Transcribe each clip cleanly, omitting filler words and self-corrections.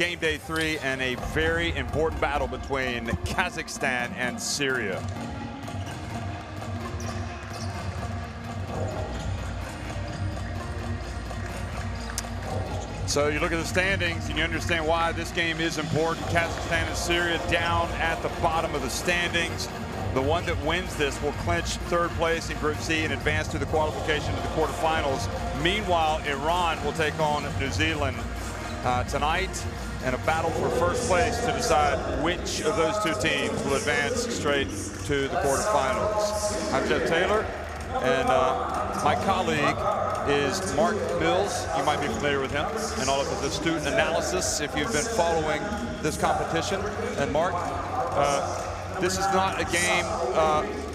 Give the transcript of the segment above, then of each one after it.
Game day 3 and a very important battle between Kazakhstan and Syria. So you look at the standings and you understand why this game is important. Kazakhstan and Syria down at the bottom of the standings. The one that wins this will clinch third place in Group C and advance to the qualification to the quarterfinals. Meanwhile, Iran will take on New Zealand tonight in a battle for first place to decide which of those two teams will advance straight to the quarterfinals. I'm Jeff Taylor, and my colleague is Mark Mills. You might be familiar with him and all of his astute analysis if you've been following this competition. And Mark, this is not a game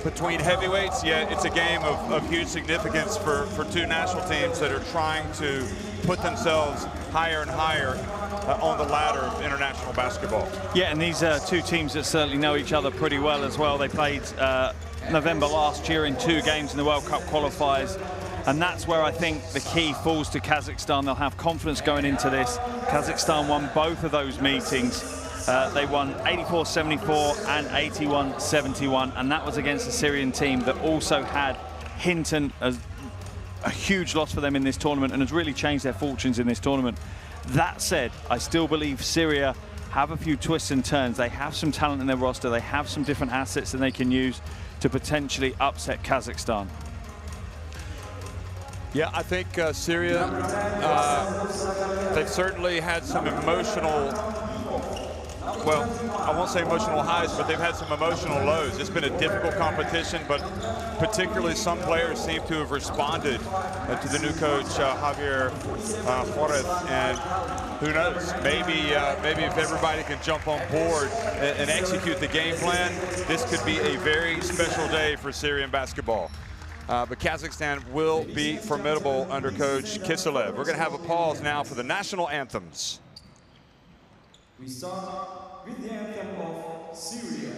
between heavyweights, yet it's a game of huge significance for two national teams that are trying to put themselves higher and higher on the ladder of international basketball. Yeah, and these are two teams that certainly know each other pretty well as well. They played November last year in 2 games in the World Cup qualifiers. And that's where I think the key falls to Kazakhstan. They'll have confidence going into this. Kazakhstan won both of those meetings. They won 84-74 and 81-71, and that was against a Syrian team that also had Hinton as a huge loss for them in this tournament and has really changed their fortunes in this tournament. That said, I still believe Syria have a few twists and turns. They have some talent in their roster. They have some different assets that they can use to potentially upset Kazakhstan. Yeah, I think Syria, they've certainly had some emotional, well, I won't say emotional highs, but they've had some emotional lows. It's been a difficult competition, but particularly some players seem to have responded to the new coach, Javier Juarez, and who knows, maybe if everybody can jump on board and execute the game plan, this could be a very special day for Syrian basketball. But Kazakhstan will be formidable under Coach Kiselev. We're going to have a pause now for the national anthems. We start with the anthem of Syria.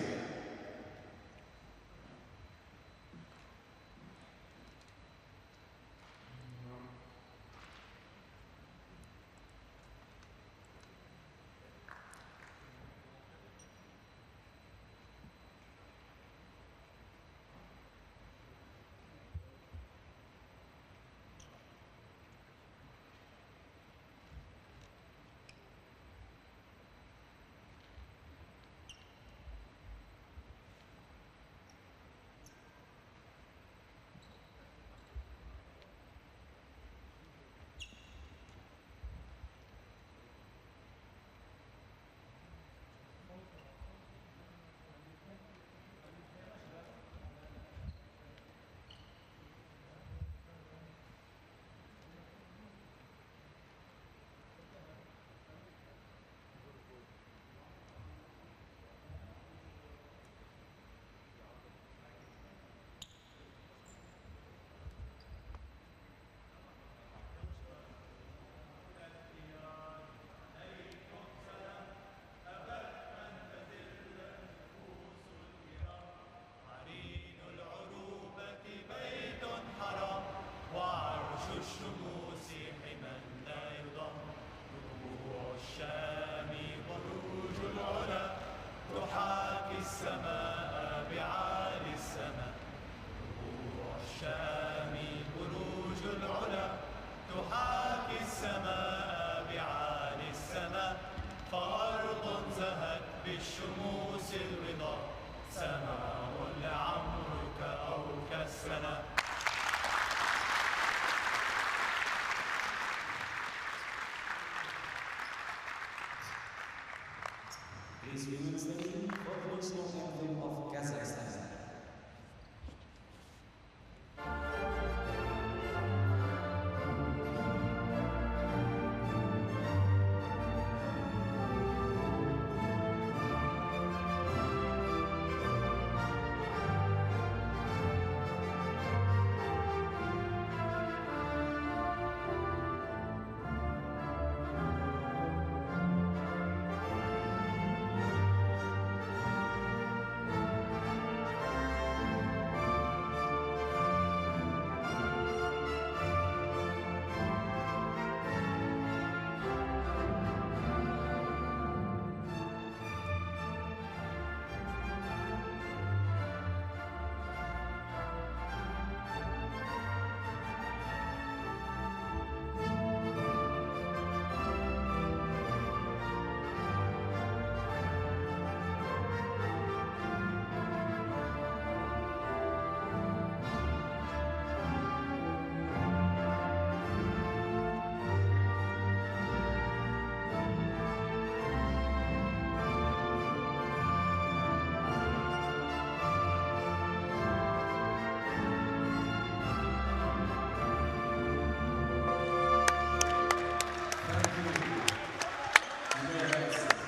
Please remain standing for the national anthem of Kazakhstan.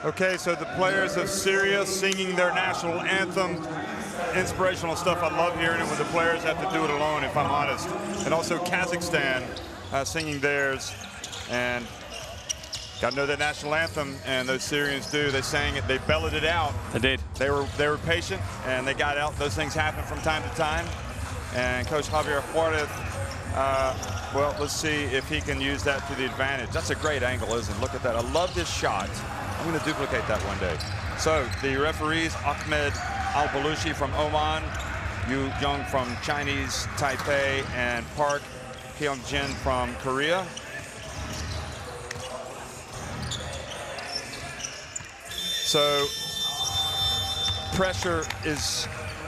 Okay, so the players of Syria singing their national anthem. Inspirational stuff. I love hearing it when the players have to do it alone, if I'm honest. And also Kazakhstan singing theirs. And got to know that national anthem, and those Syrians do. They sang it, they belted it out. They did. They were patient, and they got out. Those things happen from time to time. And Coach Javier Juarez, well, let's see if he can use that to the advantage. That's a great angle, isn't it? Look at that. I love this shot. I'm going to duplicate that one day. So the referees, Ahmed Al-Balushi from Oman, Yu Young from Chinese Taipei, and Park Hyung-jin from Korea. So pressure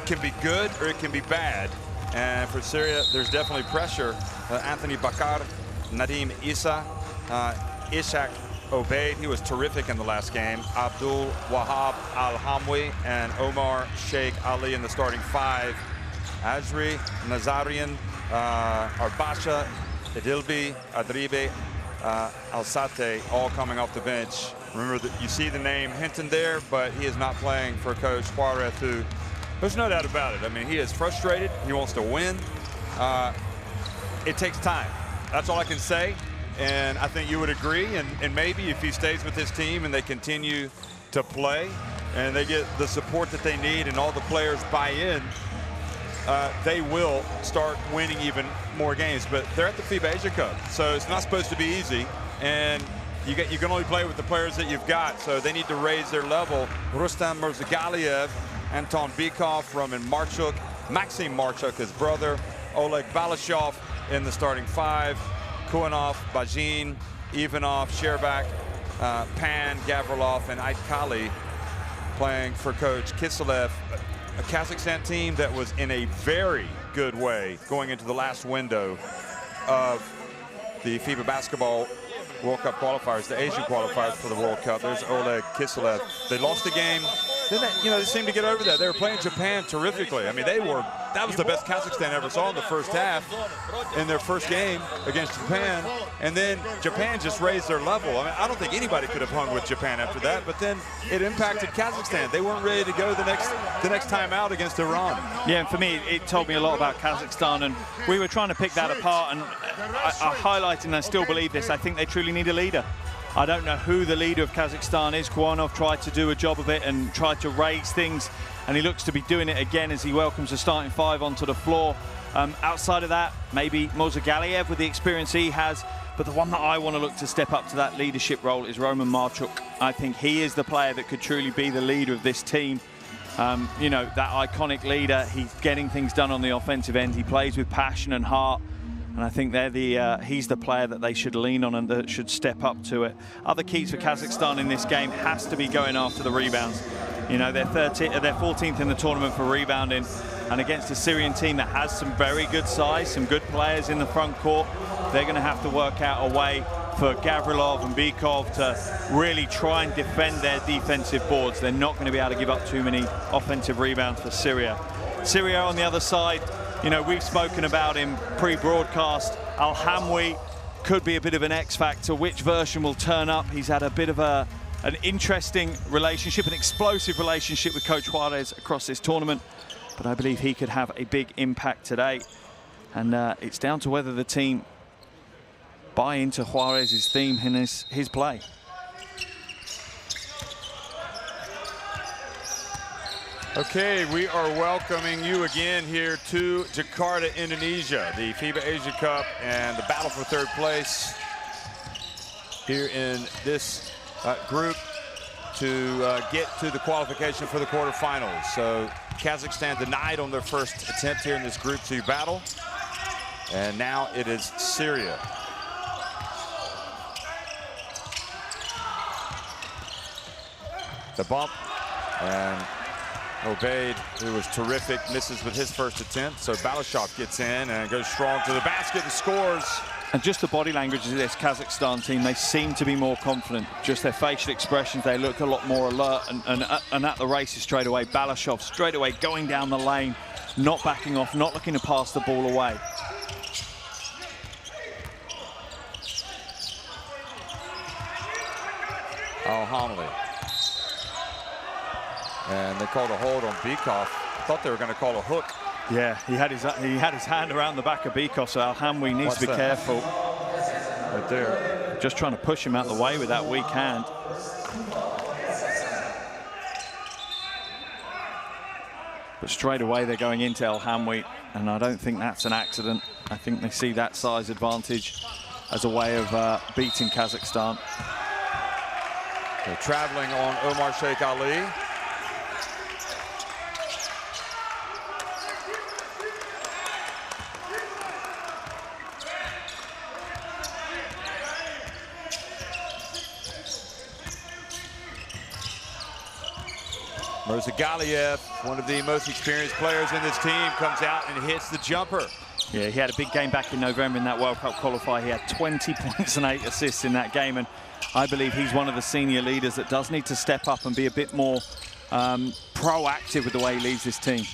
can be good or it can be bad. And for Syria, there's definitely pressure. Anthony Bakar, Nadim Issa, Ishak Obeid, he was terrific in the last game. Abdul Wahab Al-Hamwi and Omar Sheikh Ali in the starting five. Azri, Nazarian, Arbasha, Edilbi, Adribe, Alsate, all coming off the bench. Remember that you see the name Hinton there, but he is not playing for Coach Juarez, who, there's no doubt about it. I mean, he is frustrated. He wants to win. It takes time. That's all I can say. And I think you would agree. And maybe if he stays with his team and they continue to play and they get the support that they need and all the players buy in, they will start winning even more games. But they're at the FIBA Asia Cup, so it's not supposed to be easy. And you can only play with the players that you've got, so they need to raise their level. Rustam Mirzagaliev, Anton Bykov, Roman Marchuk, Maxim Marchuk, his brother, Oleg Balashov in the starting five, Kuanov, Bajin, Ivanov, Sherbak, Pan, Gavrilov, and Aitkali playing for Coach Kiselev. A Kazakhstan team that was in a very good way going into the last window of the FIBA Basketball World Cup qualifiers, the Asian qualifiers for the World Cup. There's Oleg Kiselev. They lost the game. Then they seemed to get over that. They were playing Japan terrifically. I mean, that was the best Kazakhstan ever saw in the first half in their first game against Japan. And then Japan just raised their level. I mean, I don't think anybody could have hung with Japan after that, but then it impacted Kazakhstan. They weren't ready to go the next time out against Iran. Yeah, and for me, it told me a lot about Kazakhstan, and we were trying to pick that apart, and I highlighted, and I still believe this, I think they truly need a leader. I don't know who the leader of Kazakhstan is. Kuanov tried to do a job of it and tried to raise things, and he looks to be doing it again as he welcomes the starting five onto the floor. Outside of that, maybe Mirzagaliev with the experience he has, but the one that I want to look to step up to that leadership role is Roman Marchuk. I think he is the player that could truly be the leader of this team. You know, that iconic leader. He's getting things done on the offensive end. He plays with passion and heart. And I think he's the player that they should lean on and that should step up to it. Other keys for Kazakhstan in this game has to be going after the rebounds. You know, they're 14th in the tournament for rebounding. And against a Syrian team that has some very good size, some good players in the front court, they're going to have to work out a way for Gavrilov and Bykov to really try and defend their defensive boards. They're not going to be able to give up too many offensive rebounds for Syria. Syria on the other side, you know, we've spoken about him pre-broadcast. Al-Hamwi could be a bit of an X factor. Which version will turn up? He's had a bit of an interesting relationship, an explosive relationship with Coach Juarez across this tournament. But I believe he could have a big impact today. And it's down to whether the team buy into Juarez's theme and his play. Okay, we are welcoming you again here to Jakarta, Indonesia, the FIBA Asia Cup and the battle for third place here in this group to get to the qualification for the quarterfinals. So Kazakhstan denied on their first attempt here in this Group 2 battle, and now it is Syria. The bump, and Obeid, who was terrific, misses with his first attempt. So Balashov gets in and goes strong to the basket and scores. And just the body language of this Kazakhstan team, they seem to be more confident. Just their facial expressions, they look a lot more alert and at the races straight away. Balashov straight away going down the lane, not backing off, not looking to pass the ball away. Al-Hamli And they called a hold on Bikov. Thought they were going to call a hook. Yeah, he had his hand around the back of Bikov, so Al Hamwi needs to be careful. Right there. Just trying to push him out the way with that weak hand. But straight away they're going into El Hamwi, and I don't think that's an accident. I think they see that size advantage as a way of beating Kazakhstan. They're traveling on Omar Sheikh Ali. Mirzagaliev, one of the most experienced players in this team, comes out and hits the jumper. Yeah, he had a big game back in November in that World Cup qualifier. He had 20 points and 8 assists in that game, and I believe he's one of the senior leaders that does need to step up and be a bit more proactive with the way he leads this team.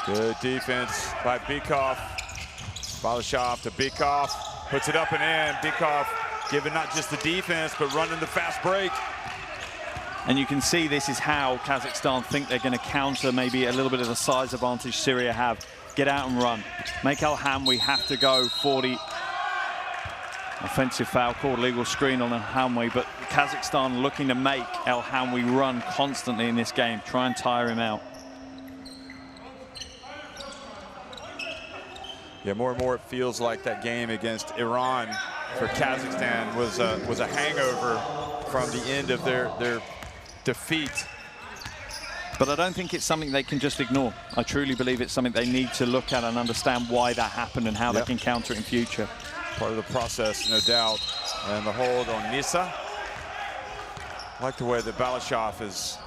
Good defense by Bikov. Balashov to Bikov, puts it up and in. Bikov giving not just the defense, but running the fast break. And you can see this is how Kazakhstan think they're going to counter maybe a little bit of the size advantage Syria have. Get out and run. Make Al Hamwi have to go 40. Offensive foul called, legal screen on Al Hamwi, but Kazakhstan looking to make Al Hamwi run constantly in this game, try and tire him out. Yeah, more and more it feels like that game against Iran for Kazakhstan was a hangover from the end of their defeat. But I don't think it's something they can just ignore. I truly believe it's something they need to look at and understand why that happened and how they can counter it in future. Part of the process, no doubt. And the hold on Nisa. I like the way that Balashov is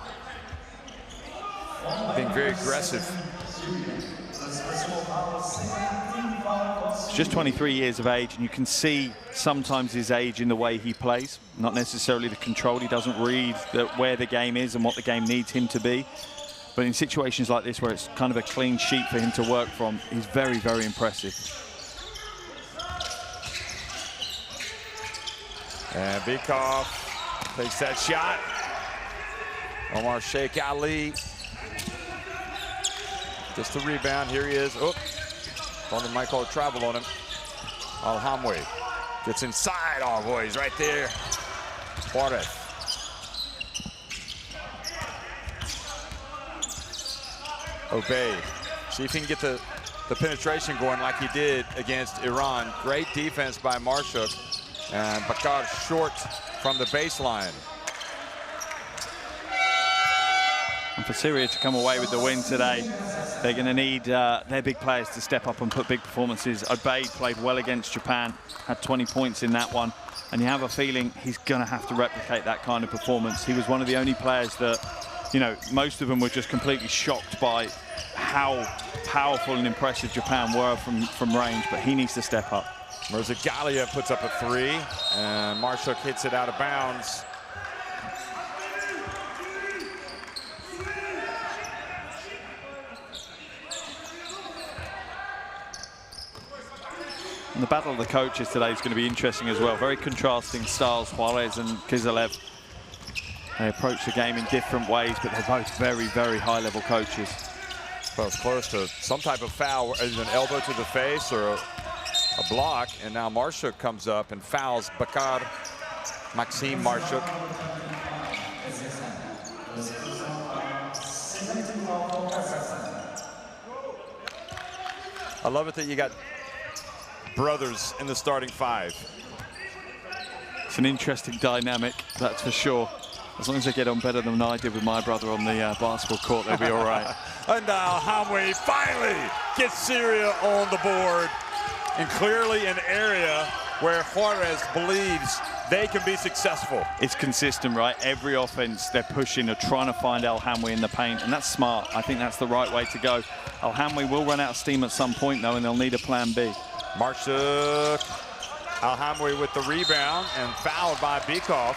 being very aggressive. He's just 23 years of age, and you can see sometimes his age in the way he plays, not necessarily the control. He doesn't read where the game is and what the game needs him to be. But in situations like this where it's kind of a clean sheet for him to work from, he's very, very impressive. And Bikov takes that shot. Omar Sheikh Ali. Just the rebound. Here he is. Oh, thought they might call travel on him. Al Hamwi gets inside. Oh, boy, he's right there. Juarez. Obey. See if he can get the penetration going like he did against Iran. Great defense by Marshuk. And Bakar short from the baseline. And for Syria to come away with the win today, they're going to need their big players to step up and put big performances. Obey played well against Japan, had 20 points in that one. And you have a feeling he's going to have to replicate that kind of performance. He was one of the only players that, you know, most of them were just completely shocked by how powerful and impressive Japan were from range, but he needs to step up. Mirzagaliev puts up a three, and Marshuk hits it out of bounds. And the battle of the coaches today is going to be interesting as well. Very contrasting styles, Juarez and Kizalev. They approach the game in different ways, but they're both very, very high-level coaches. Well, it's close to some type of foul, either an elbow to the face or a block, and now Marshuk comes up and fouls Bakar, Maxime Marshuk. I love it that you got brothers in the starting five. It's an interesting dynamic, that's for sure. As long as they get on better than I did with my brother on the basketball court, they'll be all right. And now Hamwi finally gets Syria on the board, and clearly an area where Juarez believes they can be successful. It's consistent, right? Every offense they're pushing or trying to find Al Hamwi in the paint, and that's smart. I think that's the right way to go. Al Hamwi will run out of steam at some point, though, and they'll need a plan B. Marshuk, Al Hamwi with the rebound and fouled by Bikov.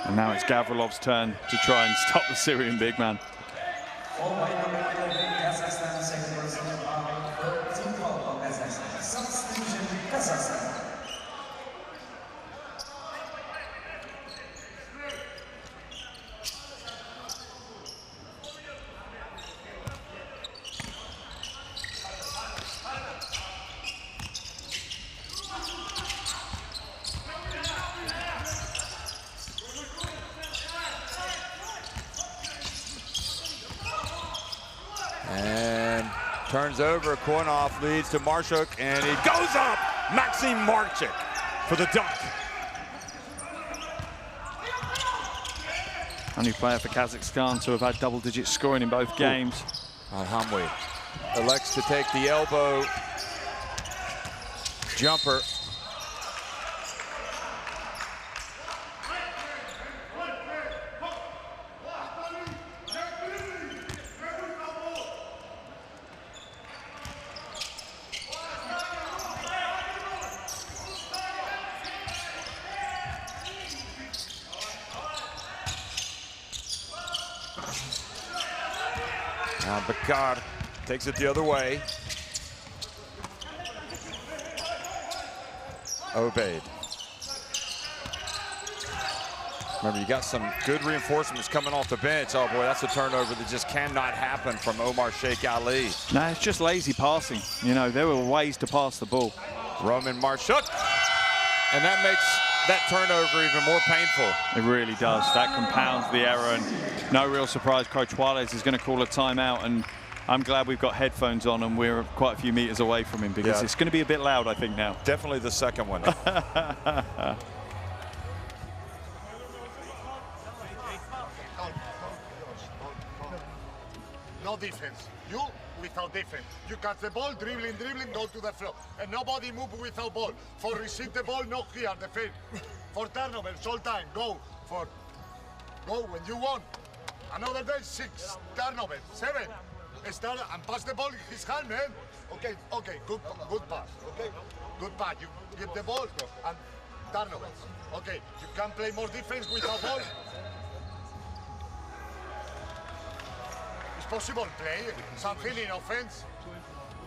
And now it's Gavrilov's turn to try and stop the Syrian big man. Turns over, Kornoff leads to Marchuk, and he goes up! Maxim Marchuk for the dunk. Only player for Kazakhstan to have had double-digit scoring in both games. Alhamwi elects to take the elbow jumper. Now Bakar takes it the other way. Obaid. Remember, you got some good reinforcements coming off the bench. Oh boy, that's a turnover that just cannot happen from Omar Sheikh Ali. No, it's just lazy passing. You know, there were ways to pass the ball. Roman Marchuk. And that makes that turnover even more painful. It really does. That compounds the error, and no real surprise Coach Juarez is going to call a timeout, and I'm glad we've got headphones on and we're quite a few meters away from him, because it's going to be a bit loud, I think, now. Definitely the second one. No defense. You without defense. You catch the ball, dribbling, go to the floor. And nobody move without ball. For receive the ball, no here, defense. For turnovers, all time, go when you want. Another day, 6 turnovers, 7. Start and pass the ball in his hand, man. Okay, good pass, okay? Good pass, you give the ball and turnovers. Okay, you can play more defense without ball. It's possible play something in offense.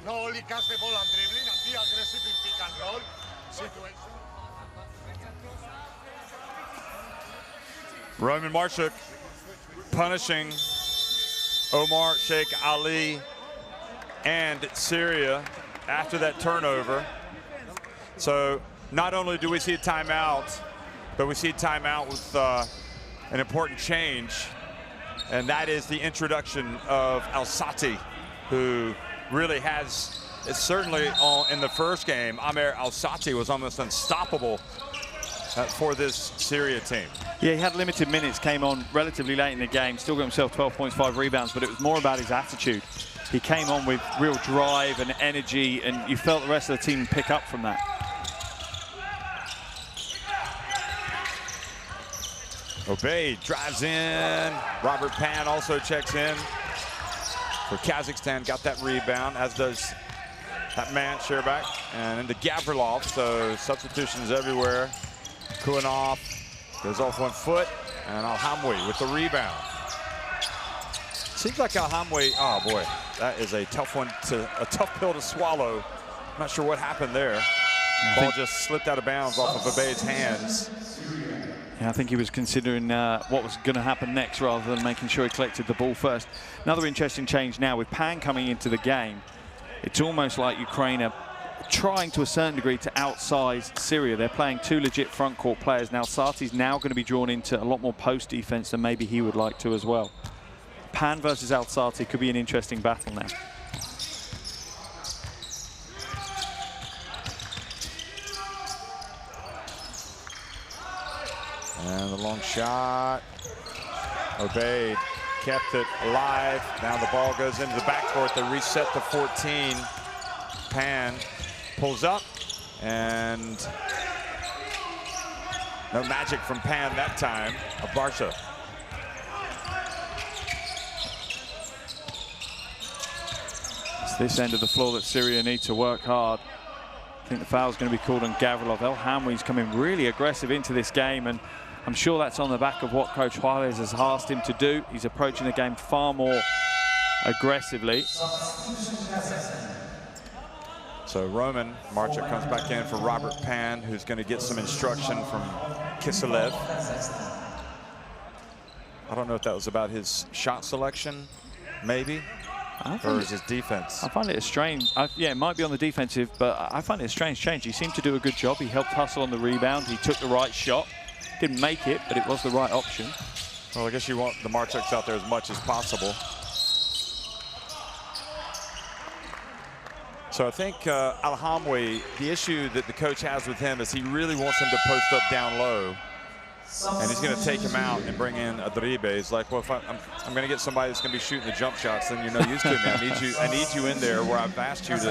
Not only catch the ball and dribbling and be aggressive in pick and roll situation. Roman Marchuk punishing Omar Sheikh Ali and Syria after that turnover. So not only do we see a timeout, but we see a timeout with an important change, and that is the introduction of Al-Sati, who really has, certainly in the first game, Amer Al-Sati was almost unstoppable for this Syria team. Yeah, he had limited minutes, came on relatively late in the game, still got himself 12 points, 5 rebounds, but it was more about his attitude. He came on with real drive and energy, and you felt the rest of the team pick up from that. Obaid drives in. Robert Pan also checks in for Kazakhstan, got that rebound, as does that man, Sherbak, and into Gavrilov, so substitutions everywhere. Kuanov goes off 1 foot, and Alhamwi with the rebound. Seems like Alhamwi, oh boy, that is a tough pill to swallow. I'm not sure what happened there. Ball just slipped out of bounds off of Obaid's hands. Yeah, I think he was considering what was going to happen next rather than making sure he collected the ball first. Another interesting change now with Pan coming into the game. It's almost like Ukraine are trying to a certain degree to outsize Syria. They're playing 2 legit front court players. Now Sati's now going to be drawn into a lot more post defense than maybe he would like to as well. Pan versus Al-Sati could be an interesting battle now. And the long shot. Obaid kept it alive. Now the ball goes into the backcourt. They reset to 14. Pan pulls up, and no magic from Pan that time. Barsha. It's this end of the floor that Syria need to work hard. I think the foul's going to be called on Gavrilov. El-Hamwi's coming really aggressive into this game, and I'm sure that's on the back of what Coach Juarez has asked him to do. He's approaching the game far more aggressively. So Roman Marchuk comes back in for Robert Pan, who's going to get some instruction from Kiselev. I don't know if that was about his shot selection, maybe, or is his defense. I find it a strange, yeah, it might be on the defensive, but I find it a strange change. He seemed to do a good job. He helped hustle on the rebound. He took the right shot. Didn't make it, but it was the right option. Well, I guess you want the Marchuks out there as much as possible. So I think Alhamwi, the issue that the coach has with him is he really wants him to post up down low. And he's going to take him out and bring in Adribe. He's like, well, if I'm going to get somebody that's going to be shooting the jump shots, then you're no use to me. I need you in there where I've asked you to.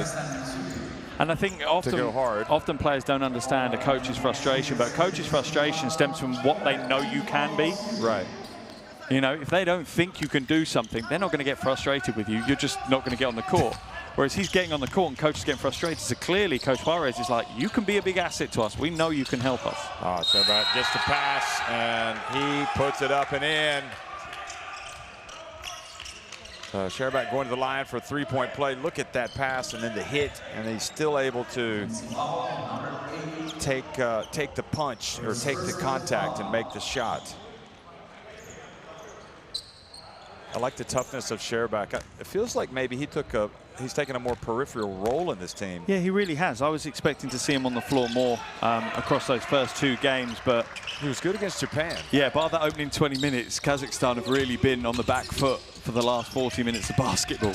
And I think often players don't understand a coach's frustration, but a coach's frustration stems from what they know you can be. Right. You know, if they don't think you can do something, they're not going to get frustrated with you. You're just not going to get on the court. Whereas he's getting on the court and coach is getting frustrated. So clearly, Coach Juarez is like, you can be a big asset to us. We know you can help us. Oh, so that gets the pass, and he puts it up and in. Sherbak going to the line for a three-point play. Look at that pass and then the hit, and he's still able to take the punch or take the contact and make the shot. I like the toughness of Sherbak. It feels like maybe he's taken a more peripheral role in this team. Yeah, he really has. I was expecting to see him on the floor more across those first two games, but he was good against Japan. Yeah, by that opening 20 minutes, Kazakhstan have really been on the back foot for the last 40 minutes of basketball.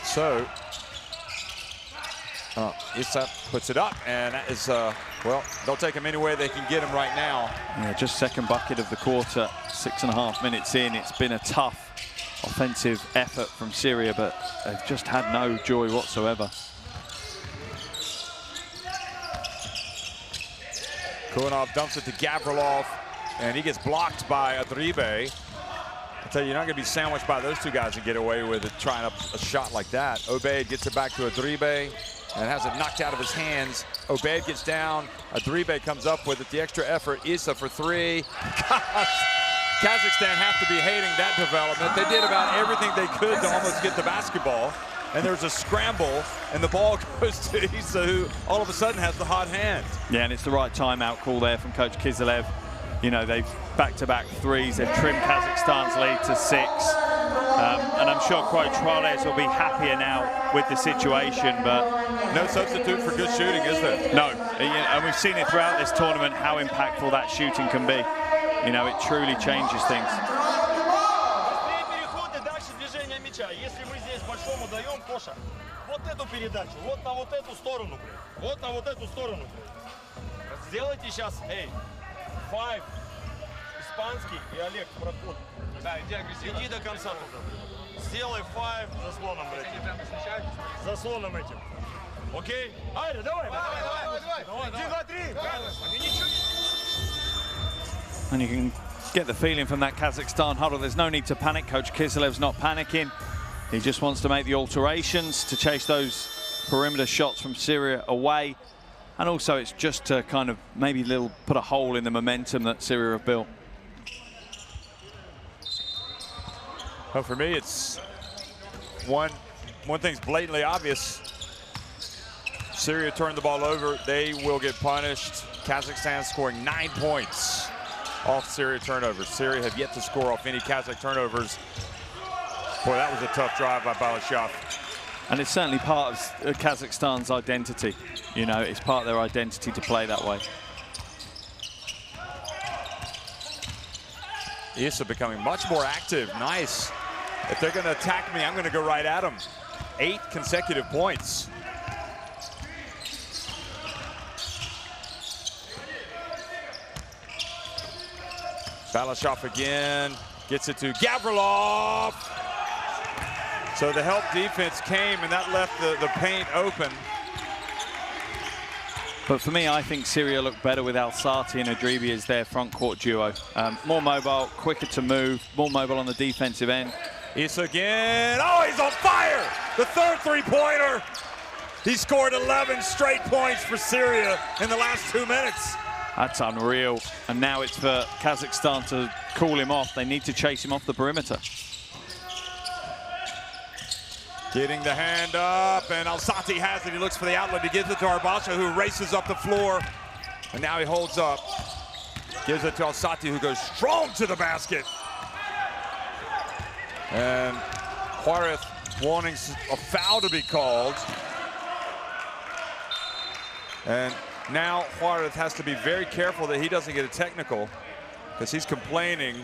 So, Issa puts it up, and that is, well, they'll take him any way they can get him right now. Yeah, just second bucket of the quarter, 6.5 minutes in. It's been a tough offensive effort from Syria, but they've just had no joy whatsoever. Kulinov dumps it to Gavrilov, and he gets blocked by Adribe. I tell you, you're not going to be sandwiched by those two guys and get away with it, trying a shot like that. Obeid gets it back to Adribe and has it knocked out of his hands. Obeid gets down. Adribe comes up with it. The extra effort. Issa for three. Gosh, Kazakhstan have to be hating that development. They did about everything they could to almost get the basketball. And there's a scramble, and the ball goes to Issa, who all of a sudden has the hot hand. Yeah, and it's the right timeout call there from Coach Kiselev. You know, they've back-to-back threes. They've trimmed Kazakhstan's lead to 6. And I'm sure Coach Juarez will be happier now with the situation, but no substitute for good shooting, is there? No, and we've seen it throughout this tournament how impactful that shooting can be. You know, it truly changes things. Five. Испанский и Олег проход. Да, иди агрессивно. Иди до конца туда. Сделай 5 заслоном этим. Заслоном этим. Окей? Айда, давай. Давай. 1, 2, 3. And you can get the feeling from that Kazakhstan huddle. There's no need to panic. Coach Kiselev's not panicking. He just wants to make the alterations to chase those perimeter shots from Syria away. And also it's just to kind of maybe put a hole in the momentum that Syria have built. Well, for me, it's one thing's blatantly obvious. Syria turned the ball over. They will get punished. Kazakhstan scoring 9 points off Syria turnovers. Syria have yet to score off any Kazakh turnovers. Boy, that was a tough drive by Balashov. And it's certainly part of Kazakhstan's identity. You know, it's part of their identity to play that way. Issa becoming much more active. Nice. If they're going to attack me, I'm going to go right at them. 8 consecutive points. Balashov again. Gets it to Gavrilov. So the help defense came, and that left the paint open. But for me, I think Syria looked better with Alsati and Adribi as their front court duo. More mobile, quicker to move, more mobile on the defensive end. Issa again. Oh, he's on fire! The third three-pointer. He scored 11 straight points for Syria in the last 2 minutes. That's unreal. And now it's for Kazakhstan to cool him off. They need to chase him off the perimeter. Getting the hand up, and Alsati has it. He looks for the outlet. He gives it to Arbasha, who races up the floor. And now he holds up. Gives it to Alsati, who goes strong to the basket. And Juarez wanting a foul to be called. And now Juarez has to be very careful that he doesn't get a technical, because he's complaining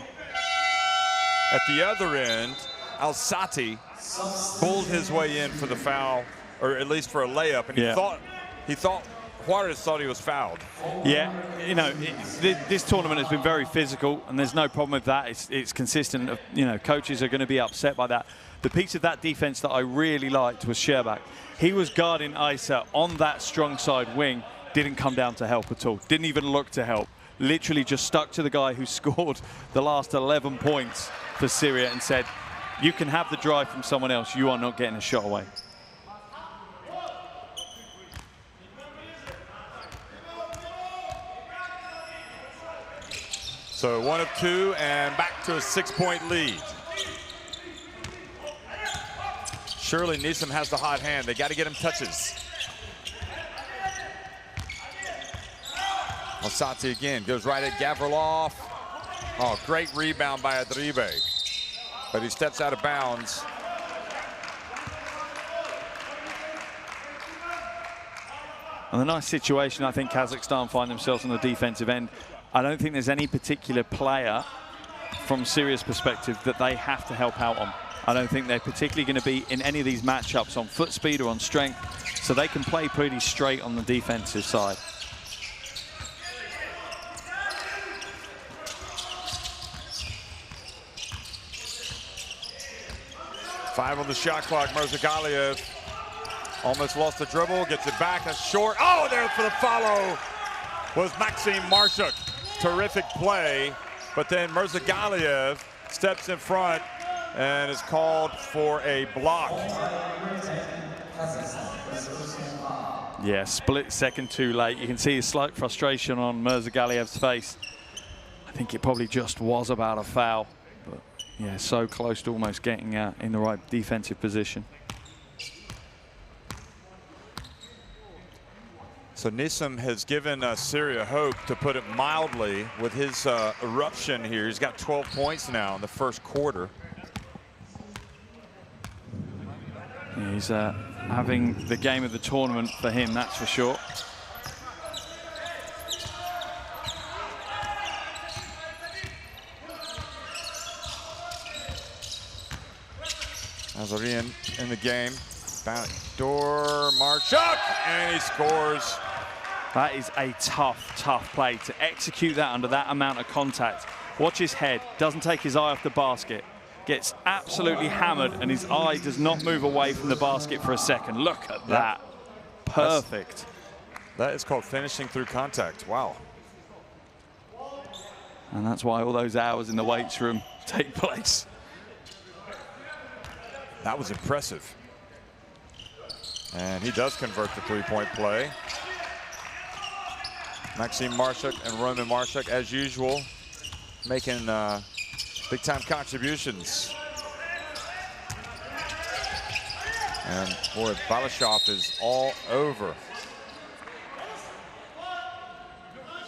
at the other end Al-Sati pulled his way in for the foul, or at least for a layup, and he thought Juarez thought he was fouled. Yeah, you know, this tournament has been very physical, and there's no problem with that. It's consistent. You know, coaches are going to be upset by that. The piece of that defense that I really liked was Sherbak. He was guarding Isa on that strong side wing, didn't come down to help at all, didn't even look to help. Literally just stuck to the guy who scored the last 11 points for Syria and said, you can have the drive from someone else, you are not getting a shot away. So 1 of 2 and back to a 6-point lead. Surely Neeson has the hot hand. They got to get him touches. Al-Sati again goes right at Gavrilov. Oh, great rebound by Adribe. But he steps out of bounds. And a nice situation I think Kazakhstan find themselves on the defensive end. I don't think there's any particular player from Syria's perspective that they have to help out on. I don't think they're particularly going to be in any of these matchups on foot speed or on strength, so they can play pretty straight on the defensive side. Five on the shot clock. Mirzagaliev almost lost the dribble, gets it back, that's short. Oh, there for the follow was Maxim Marshuk. Terrific play, but then Mirzagaliev steps in front and is called for a block. Yeah, split second too late. You can see a slight frustration on Mirzagaliev's face. I think it probably just was about a foul, but yeah, so close to almost getting in the right defensive position. So Neeson has given Syria hope, to put it mildly, with his eruption here. He's got 12 points now in the first quarter. Yeah, he's having the game of the tournament for him, that's for sure. Azarian in the game. Backdoor Marshuk, and he scores. That is a tough play to execute that under that amount of contact. Watch his head, doesn't take his eye off the basket. Gets absolutely hammered, and his eye does not move away from the basket for a second. Look at that. Perfect. That is called finishing through contact. Wow. And that's why all those hours in the weights room take place. That was impressive. And he does convert the three-point play. Maxim Marshuk and Roman Marshuk, as usual, making big-time contributions. And boy, Balashov is all over.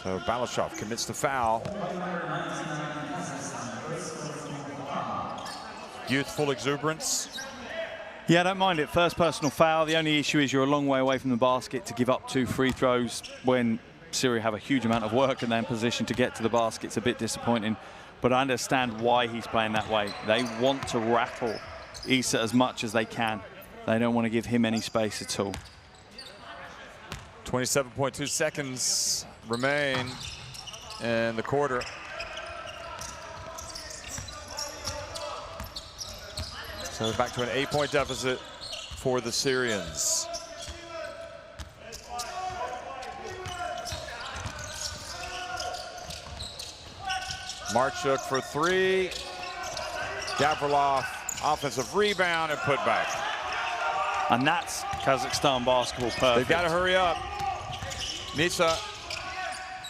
So Balashov commits the foul. Youthful exuberance. Yeah, I don't mind it. First personal foul. The only issue is you're a long way away from the basket to give up 2 free throws when Syria have a huge amount of work and they're in position to get to the basket. It's a bit disappointing, but I understand why he's playing that way. They want to rattle Isa as much as they can. They don't want to give him any space at all. 27.2 seconds remain in the quarter. So back to an 8-point deficit for the Syrians. Marshuk for 3. Gavrilov, offensive rebound and put back. And that's Kazakhstan basketball perfect. They've got to hurry up. Nisa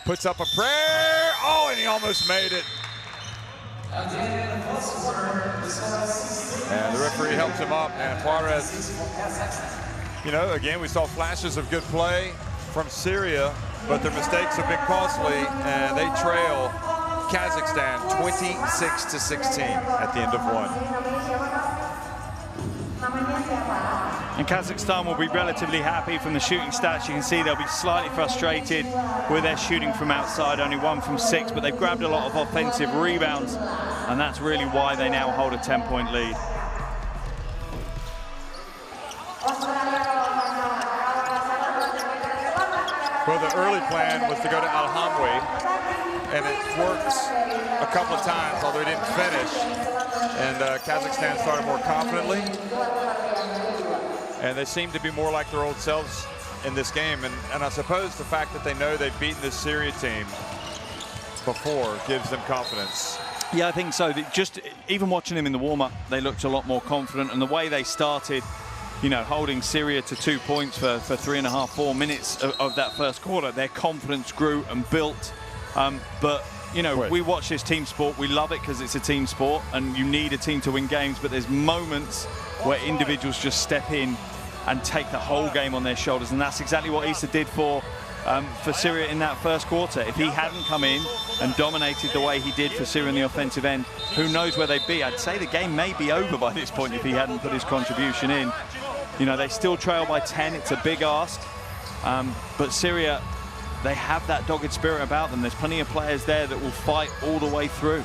puts up a prayer. Oh, and he almost made it. And the referee helps him up, and Juarez, you know, again, we saw flashes of good play from Syria, but their mistakes have been costly, and they trail Kazakhstan 26-16 at the end of 1. And Kazakhstan will be relatively happy from the shooting stats. You can see they'll be slightly frustrated with their shooting from outside, only 1 from 6, but they've grabbed a lot of offensive rebounds, and that's really why they now hold a 10-point lead. the early plan was to go to Al-Hamwi, and it worked a couple of times, although he didn't finish. And Kazakhstan started more confidently, and they seem to be more like their old selves in this game. And I suppose the fact that they know they've beaten this Syria team before gives them confidence. Yeah, I think so. Just even watching them in the warm-up, they looked a lot more confident, and the way they started, you know, holding Syria to 2 points for 3.5, 4 minutes of that first quarter, their confidence grew and built. But, you know, we watch this team sport. We love it because it's a team sport and you need a team to win games. But there's moments where individuals just step in and take the whole game on their shoulders. And that's exactly what Issa did for Syria in that first quarter. If he hadn't come in and dominated the way he did for Syria in the offensive end, who knows where they'd be. I'd say the game may be over by this point if he hadn't put his contribution in. You know, they still trail by 10. It's a big ask. But Syria, they have that dogged spirit about them. There's plenty of players there that will fight all the way through.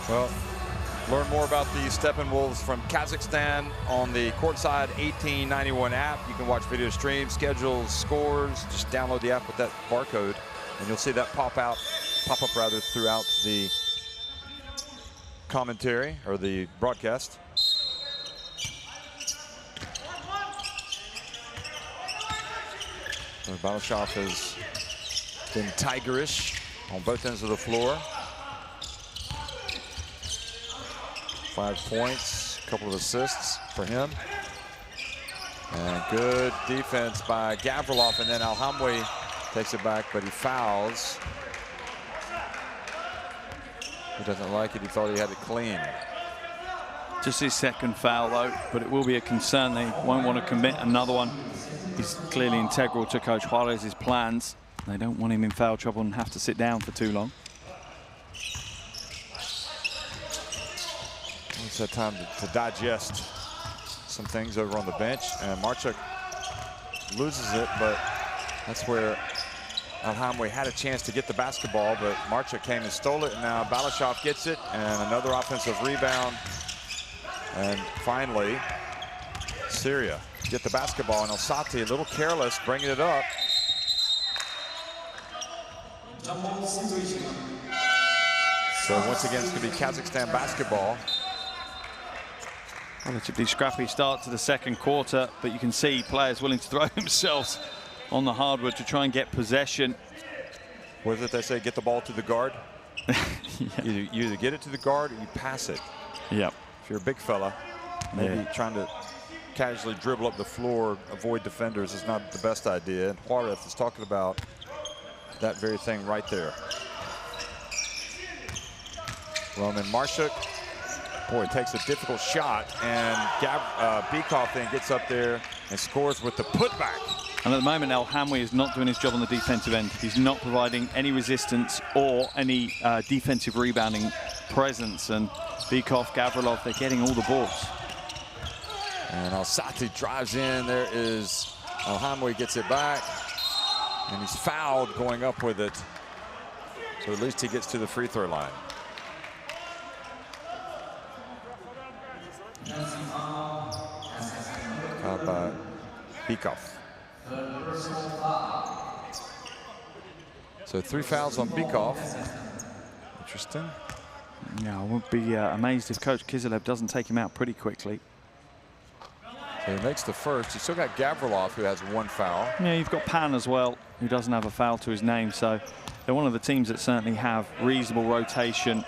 Well, learn more about the Steppenwolves from Kazakhstan on the Courtside 1891 app. You can watch video streams, schedules, scores. Just download the app with that barcode, and you'll see that pop up throughout the commentary or the broadcast. So Balashov has been tigerish on both ends of the floor. 5 points, a couple of assists for him. And good defense by Gavrilov, and then Al-Hamwi takes it back, but he fouls. He doesn't like it. He thought he had it clean. Just his second foul, though, but it will be a concern. They won't want to commit another one. He's clearly integral to Coach Juarez's plans. They don't want him in foul trouble and have to sit down for too long. It's that time to digest some things over on the bench, and Marchuk loses it, but that's where Al-Hamwi had a chance to get the basketball, but Marchuk came and stole it, and now Balashov gets it, and another offensive rebound. And finally, Syria get the basketball, and Al-Sati a little careless, bringing it up. So once again, it's going to be Kazakhstan basketball. Relatively scrappy start to the second quarter, but you can see players willing to throw themselves on the hardwood to try and get possession. What is it they say? Get the ball to the guard? Yeah. You either get it to the guard or you pass it. Yep. If you're a big fella, maybe trying to casually dribble up the floor, avoid defenders is not the best idea. And Juarez is talking about that very thing right there. Roman Marchuk, boy, takes a difficult shot, and Bikov then gets up there and scores with the putback. And at the moment, Al-Hamwi is not doing his job on the defensive end. He's not providing any resistance or any defensive rebounding presence. And Bikov, Gavrilov, they're getting all the balls. And Al-Sati drives in. There is Al-Hamwi, gets it back. And he's fouled going up with it. So at least he gets to the free throw line. Fouled by Bikov. So 3 fouls on Bikov. Interesting. Yeah, I would be amazed if Coach Kiselev doesn't take him out pretty quickly. So he makes the first. You still got Gavrilov, who has 1 foul. Yeah, you've got Pan as well, who doesn't have a foul to his name. So they're one of the teams that certainly have reasonable rotation.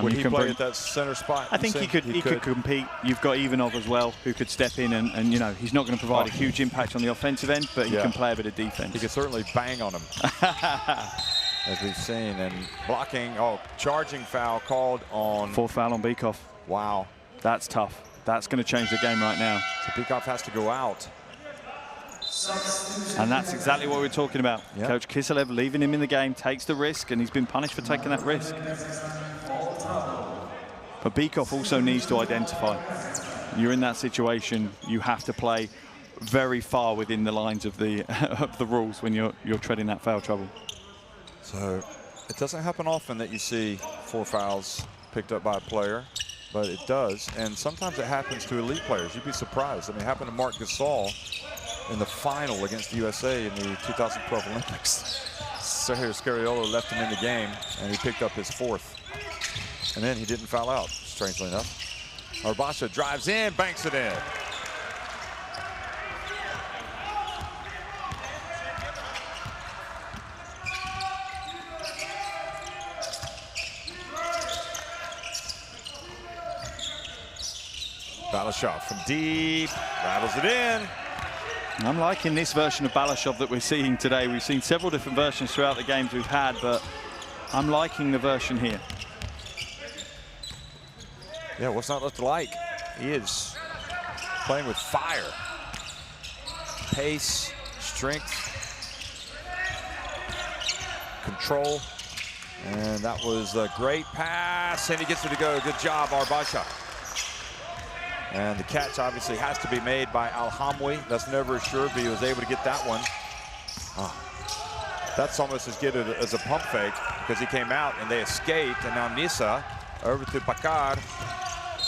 Would he play at that center spot? I think he could compete. You've got Ivanov as well, who could step in and you know, he's not going to provide a huge impact on the offensive end, but he can play a bit of defense. He can certainly bang on him, as we've seen. And blocking, charging foul called on. 4th foul on Bikov. Wow. That's tough. That's going to change the game right now. So Bikov has to go out. And that's exactly what we're talking about. Yep. Coach Kiselev leaving him in the game, takes the risk, and he's been punished for taking that risk. But Bikov also needs to identify. You're in that situation, you have to play very far within the lines of the rules when you're treading that foul trouble. So it doesn't happen often that you see 4 fouls picked up by a player, but it does. And sometimes it happens to elite players. You'd be surprised. I mean, it happened to Marc Gasol in the final against the USA in the 2012 Olympics. Sergio Scariolo left him in the game, and he picked up his 4th. And then he didn't foul out, strangely enough. Arbasha drives in, banks it in. Balashov from deep, rattles it in. I'm liking this version of Balashov that we're seeing today. We've seen several different versions throughout the games we've had, but I'm liking the version here. Yeah, what's not to like? He is playing with fire. Pace, strength, control. And that was a great pass, and he gets it to go. Good job, Arbasha. And the catch obviously has to be made by Al-Hamwi. That's never assured, but he was able to get that one. Oh, that's almost as good as a pump fake, because he came out and they escaped. And now Nisa over to Bakar.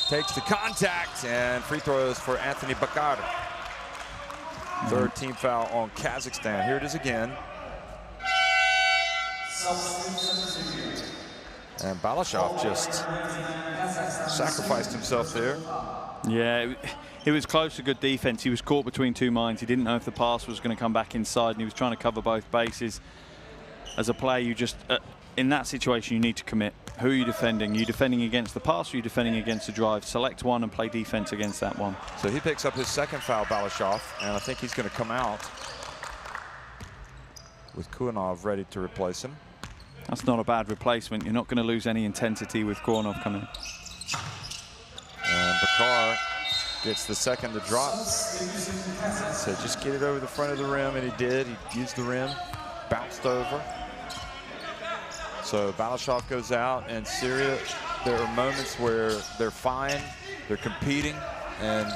Takes the contact, and free throws for Anthony Bakar. 3rd team foul on Kazakhstan. Here it is again. And Balashov just sacrificed himself there. Yeah, it was close to good defense. He was caught between two minds. He didn't know if the pass was going to come back inside, and he was trying to cover both bases. As a player, you just, in that situation, you need to commit. Who are you defending? Are you defending against the pass, or are you defending against the drive? Select one and play defense against that one. So he picks up his 2nd foul, Balashov, and I think he's going to come out with Kuanov ready to replace him. That's not a bad replacement. You're not going to lose any intensity with Kuanov coming. And Bakar gets the 2nd to drop. Said just get it over the front of the rim, and he did. He used the rim, bounced over. So Balashov goes out, and Syria, there are moments where they're fine, they're competing, and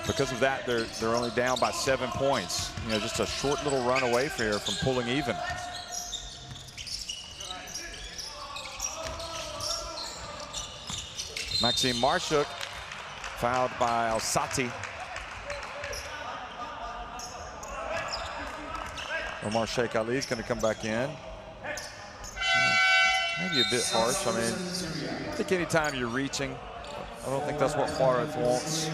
because of that, they're only down by 7 points. You know, just a short little run away here from pulling even. Maxime Marshuk fouled by Al-Sati. Omar Sheikh Ali is going to come back in. Maybe a bit harsh. I mean, I think anytime you're reaching, I don't think that's what Juarez wants.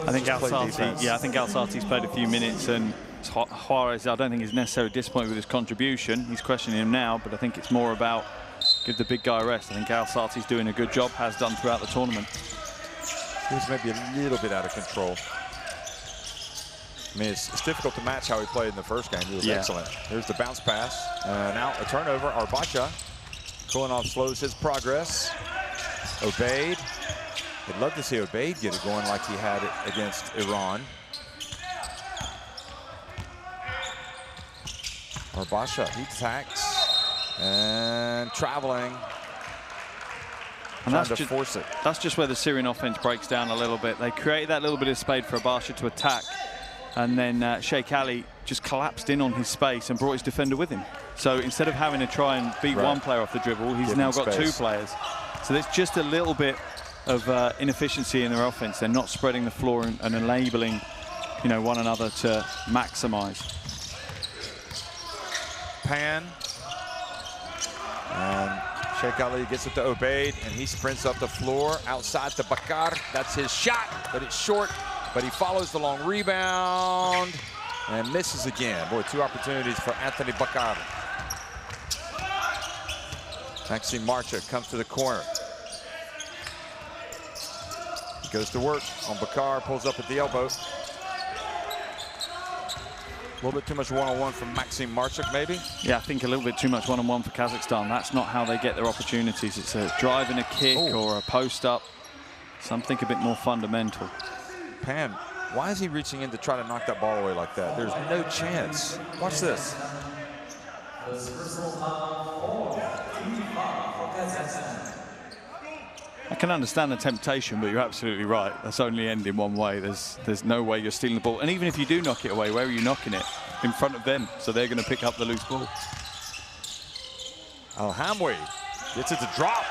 I think Al-Sati's played a few minutes, and Juarez, I don't think he's necessarily disappointed with his contribution. He's questioning him now, but I think it's more about give the big guy a rest. I think Al-Sati's doing a good job, has done throughout the tournament. He was maybe a little bit out of control. I mean, it's difficult to match how he played in the first game. He was excellent. Here's the bounce pass. Now a turnover, Arbasha. Kuanov slows his progress. Obeid. I'd love to see Obeid get it going like he had it against Iran. Arbasha, he attacks and traveling. And that's just, force it. That's just where the Syrian offense breaks down a little bit. They created that little bit of space for Arbasha to attack, and then Sheikh Ali just collapsed in on his space and brought his defender with him. So instead of having to try and beat one player off the dribble, he's now got two players. So there's just a little bit of inefficiency in their offense. They're not spreading the floor and enabling, you know, one another to maximize. Pan. And Sheikh Ali gets it to Obeid, and he sprints up the floor outside to Bakar. That's his shot, but it's short. But he follows the long rebound and misses again. Boy, 2 opportunities for Anthony Bakar. Maxime Marchuk comes to the corner. He goes to work on Bakar, pulls up at the elbow. A little bit too much one-on-one from Maxime Marchuk, maybe? Yeah, I think a little bit too much one-on-one for Kazakhstan. That's not how they get their opportunities. It's a drive and a kick or a post-up. Something a bit more fundamental. Pan, why is he reaching in to try to knock that ball away like that? There's no chance. Watch this. I can understand the temptation, but you're absolutely right. That's only ending one way. There's no way you're stealing the ball. And even if you do knock it away, where are you knocking it? In front of them, so they're going to pick up the loose ball. Al-Hamwi gets it to drop.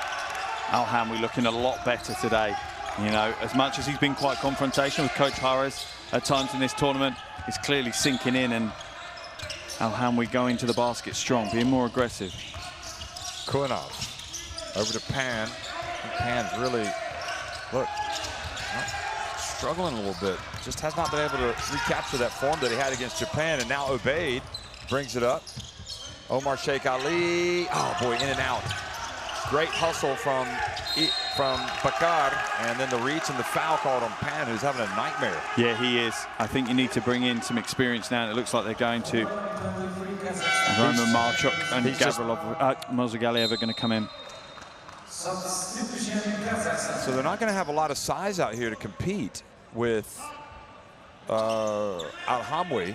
Al-Hamwi looking a lot better today. You know, as much as he's been quite confrontational with Coach Juarez, at times in this tournament. It's clearly sinking in, and Al-Hamwi going to the basket strong, being more aggressive. Kuanov over to Pan. And Pan's really, look, struggling a little bit. Just has not been able to recapture that form that he had against Japan. And now Obaid brings it up. Omar Sheikh Ali, oh boy, in and out. Great hustle from Bakar, and then the reach and the foul called on Pan, who's having a nightmare. Yeah, he is. I think you need to bring in some experience now, and it looks like they're going to. Roman Marchuk and Mozagali are going to come in. So they're not going to have a lot of size out here to compete with Al-Hamwi.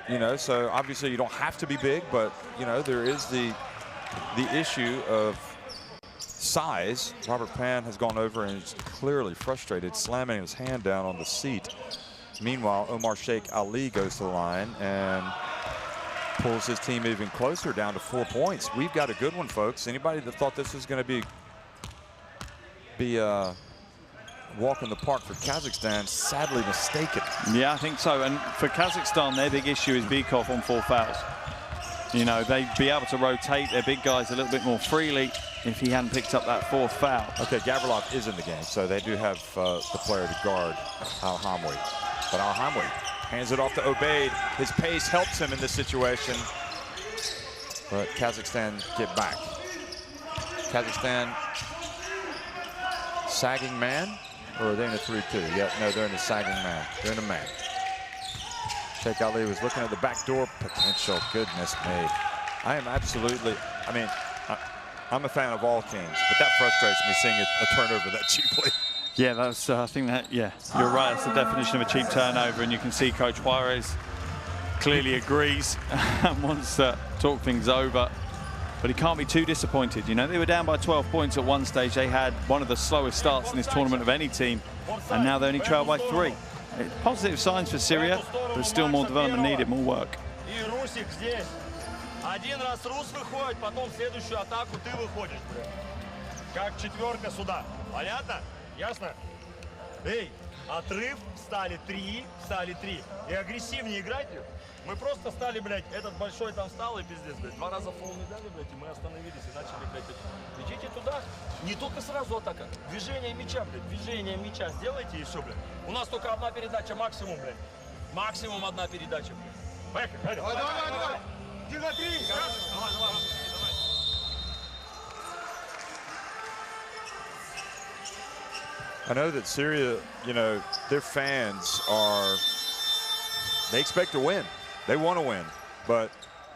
You know, so obviously you don't have to be big, but you know there is the issue of size. Robert Pan has gone over and is clearly frustrated, slamming his hand down on the seat. Meanwhile, Omar Sheikh Ali goes to the line and pulls his team even closer, down to 4 points. We've got a good one, folks. Anybody that thought this was going to be a walk in the park for Kazakhstan, sadly mistaken. Yeah, I think so. And for Kazakhstan, their big issue is Bykov on 4 fouls. You know, they'd be able to rotate their big guys a little bit more freely if he hadn't picked up that 4th foul. Okay, Gavrilov is in the game, so they do have the player to guard Al-Hamwi. But Al-Hamwi hands it off to Obaid. His pace helps him in this situation. But Kazakhstan get back. Kazakhstan sagging man, or are they in a 3-2? Yeah, no, they're in a sagging man. They're in a man. Sheikh Ali was looking at the backdoor potential. Goodness me. I am absolutely, I mean, I'm a fan of all teams, but that frustrates me seeing a turnover that cheaply. Yeah, that's, I think that, yeah, you're right. That's the definition of a cheap turnover, and you can see Coach Juarez clearly agrees and wants to talk things over. But he can't be too disappointed. You know, they were down by 12 points at one stage. They had one of the slowest starts in this tournament of any team, and now they only trail by 3. Positive signs for Syria, but still more development needed, more work. Один раз Рус выходит, потом в следующую атаку ты выходишь, блядь. Как четверка сюда. Понятно? Ясно? Эй, отрыв, встали 3. И агрессивнее играйте. Мы просто стали, блядь, этот большой там встал и пиздец, блядь. 2 раза фол не дали, блядь, и мы остановились и начали, блядь. Идите туда. Не только сразу атака. Движение мяча, блядь. Движение мяча сделайте и все, блядь. У нас только одна передача максимум, блядь. Максимум одна передача, блядь. Поехали, давай. I know that Syria, you know, their fans they expect to win. They want to win. But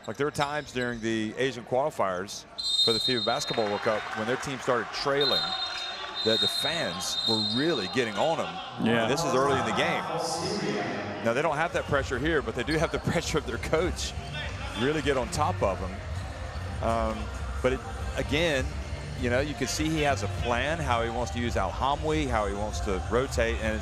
like there were times during the Asian qualifiers for the FIBA Basketball World Cup when their team started trailing that the fans were really getting on them. Yeah. And this is early in the game. Now they don't have that pressure here, but they do have the pressure of their coach. Really get on top of him. But again, you know, you can see he has a plan, how he wants to use Al-Hamwi, how he wants to rotate, and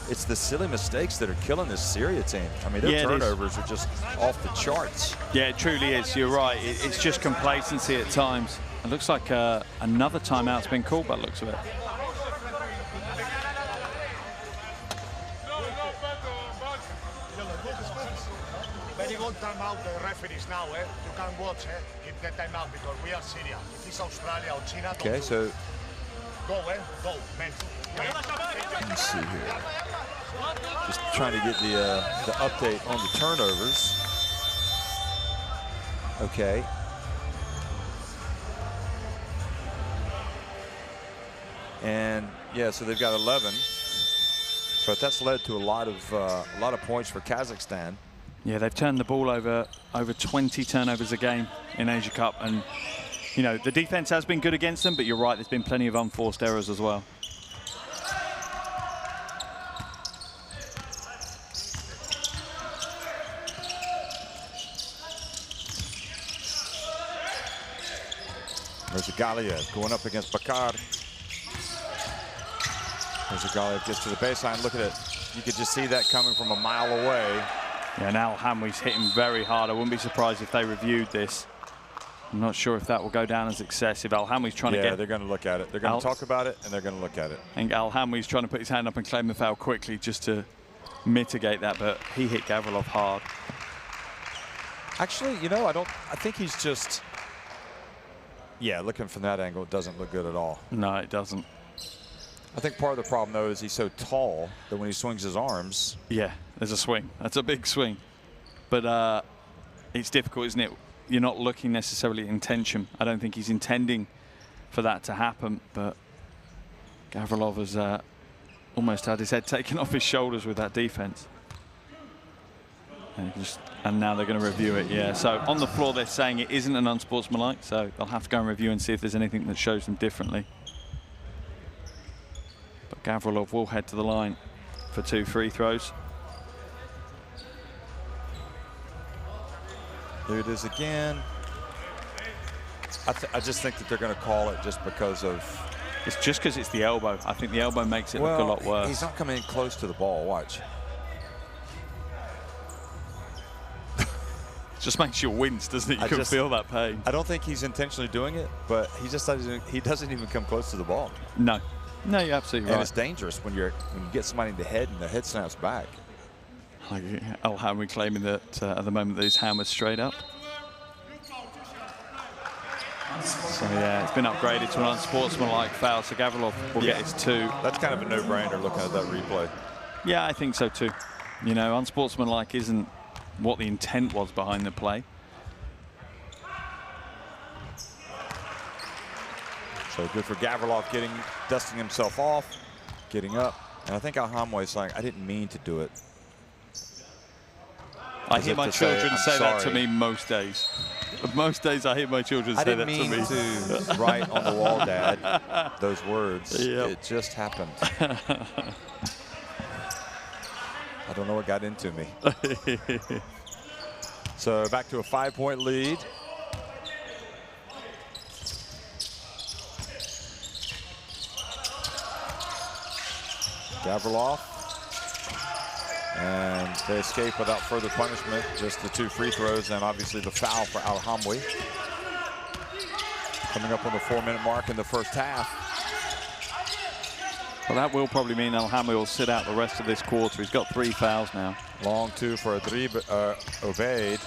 it's the silly mistakes that are killing this Syria team. I mean, their turnovers are just off the charts. Yeah, it truly is. You're right. It's just complacency at times. It looks like another timeout's been called by the looks of it. Very good timeout, the referees now, eh? You can watch, give the timeout because we are Syria. If it's Australia or China, Okay, so go, go, men. let me see here. Just trying to get the update on the turnovers. Okay. And yeah, so they've got 11, but that's led to a lot of points for Kazakhstan. Yeah, they've turned the ball over 20 turnovers a game in Asia Cup, and you know the defense has been good against them, but you're right, there's been plenty of unforced errors as well. Galiev going up against Bakar. Galiev gets to the baseline. Look at it. You could just see that coming from a mile away. Yeah, now Al-Hamwi's hitting very hard. I wouldn't be surprised if they reviewed this. I'm not sure if that will go down as excessive. Al-Hamwi's trying to get... Yeah, they're going to look at it. They're going to talk about it, and they're going to look at it. And Al-Hamwi's trying to put his hand up and claim the foul quickly just to mitigate that, but he hit Gavrilov hard. Actually, you know, I think he's just... Yeah, looking from that angle, it doesn't look good at all. No, it doesn't. I think part of the problem, though, is he's so tall that when he swings his arms... Yeah, there's a swing. That's a big swing. But it's difficult, isn't it? You're not looking necessarily at intention. I don't think he's intending for that to happen, but Gavrilov has almost had his head taken off his shoulders with that defense. And now they're going to review it, yeah. So on the floor, they're saying it isn't an unsportsmanlike, so they'll have to go and review and see if there's anything that shows them differently. But Gavrilov will head to the line for 2 free throws. There it is again. I just think that they're going to call it just because of... It's just because it's the elbow. I think the elbow makes it look a lot worse. He's not coming in close to the ball. Watch. Just makes you wince, doesn't it? You can feel that pain. I don't think he's intentionally doing it, but he just doesn't. He doesn't even come close to the ball. No, no, you're absolutely right. And it's dangerous when you get somebody in the head and the head snaps back. Like Al-Hamwi claiming that at the moment that his hand was straight up. So yeah, it's been upgraded to an unsportsmanlike foul. So Gavrilov will get his 2. That's kind of a no-brainer looking at that replay. Yeah, I think so too. You know, unsportsmanlike isn't what the intent was behind the play. So good for Gavrilov dusting himself off, getting up. And I think Al-Hamwi is saying, I didn't mean to do it. I hear my children say that to me most days. Most days I hear my children say that to me. I didn't mean to write on the wall, Dad, those words. Yep. It just happened. I don't know what got into me. So back to a 5-point lead. Gavrilov. And they escape without further punishment. Just the 2 free throws and obviously the foul for Al-Hamwi. Coming up on the 4-minute mark in the first half. Well, that will probably mean Al-Hamwi will sit out the rest of this quarter. He's got 3 fouls now. Long 2 for Obaid.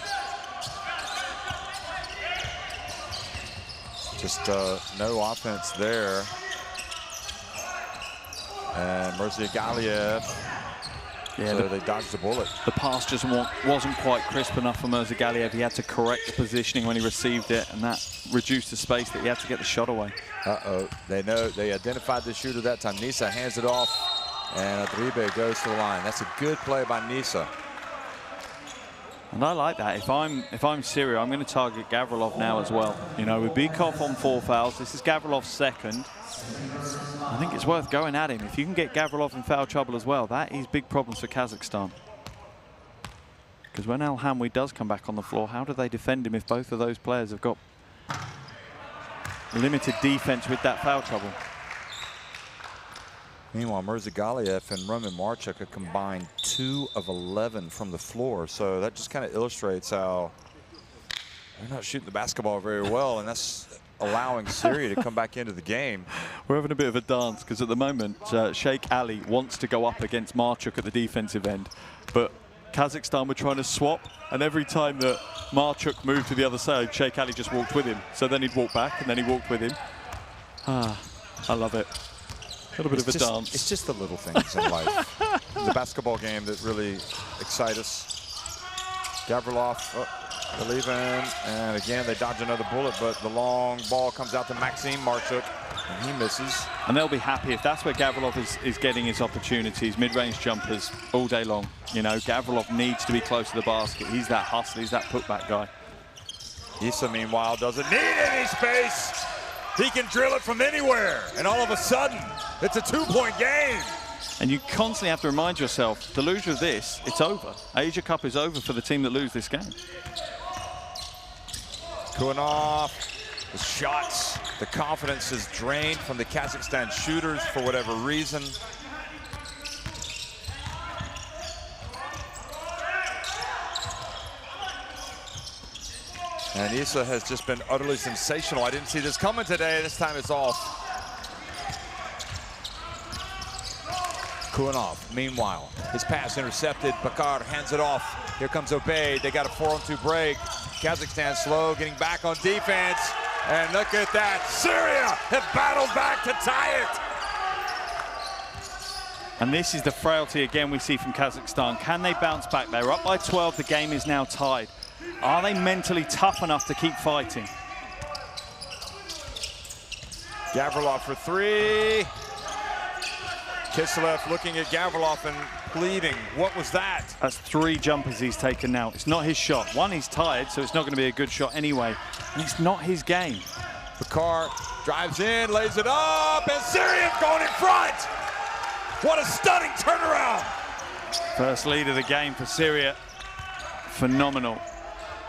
Just no offense there. And Mirzagaliev. Yeah, so they dodged the bullet. The pass just wasn't quite crisp enough for Mirzagaliev. He had to correct the positioning when he received it, and that reduced the space that he had to get the shot away. Uh-oh. They identified the shooter that time. Nisa hands it off, and Adribe goes to the line. That's a good play by Nisa. And I like that. If I'm Syria, I'm going to target Gavrilov now as well. You know, with Bykov on 4 fouls, this is Gavrilov's 2nd. I think it's worth going at him. If you can get Gavrilov in foul trouble as well, that is big problems for Kazakhstan. Because when Al-Hamwi does come back on the floor, how do they defend him if both of those players have got limited defense with that foul trouble? Meanwhile, Mirzagaliev and Roman Marchuk are combined 2 of 11 from the floor. So that just kind of illustrates how they're not shooting the basketball very well, and that's allowing Syria to come back into the game. We're having a bit of a dance because at the moment, Sheikh Ali wants to go up against Marchuk at the defensive end, but Kazakhstan were trying to swap, and every time that Marchuk moved to the other side, Sheikh Ali just walked with him. So then he'd walk back, and then he walked with him. Ah, I love it. A little bit of a dance. It's just the little things in life. The basketball game that really excite us. Gavrilov, believing, and again they dodge another bullet, but the long ball comes out to Maxime Marchuk, and he misses. And they'll be happy if that's where Gavrilov is getting his opportunities, mid-range jumpers all day long. You know, Gavrilov needs to be close to the basket. He's that hustler, he's that putback guy. Issa, meanwhile, doesn't need any space. He can drill it from anywhere, and all of a sudden, it's a 2-point game. And you constantly have to remind yourself, to lose with this, it's over. Asia Cup is over for the team that lose this game. Kuanov, the shots, the confidence is drained from the Kazakhstan shooters for whatever reason. And Issa has just been utterly sensational. I didn't see this coming today. This time it's off. Kuanov, meanwhile, his pass intercepted. Bakar hands it off. Here comes Obeid. They got a 4-on-2 break. Kazakhstan slow, getting back on defense. And look at that. Syria have battled back to tie it. And this is the frailty again we see from Kazakhstan. Can they bounce back? They're up by 12. The game is now tied. Are they mentally tough enough to keep fighting? Gavrilov for three. Kiselev looking at Gavrilov and pleading. What was that? That's 3 jumpers he's taken now. It's not his shot. One, he's tired, so it's not going to be a good shot anyway. And it's not his game. Bakar drives in, lays it up, and Syria's going in front. What a stunning turnaround. First lead of the game for Syria. Phenomenal.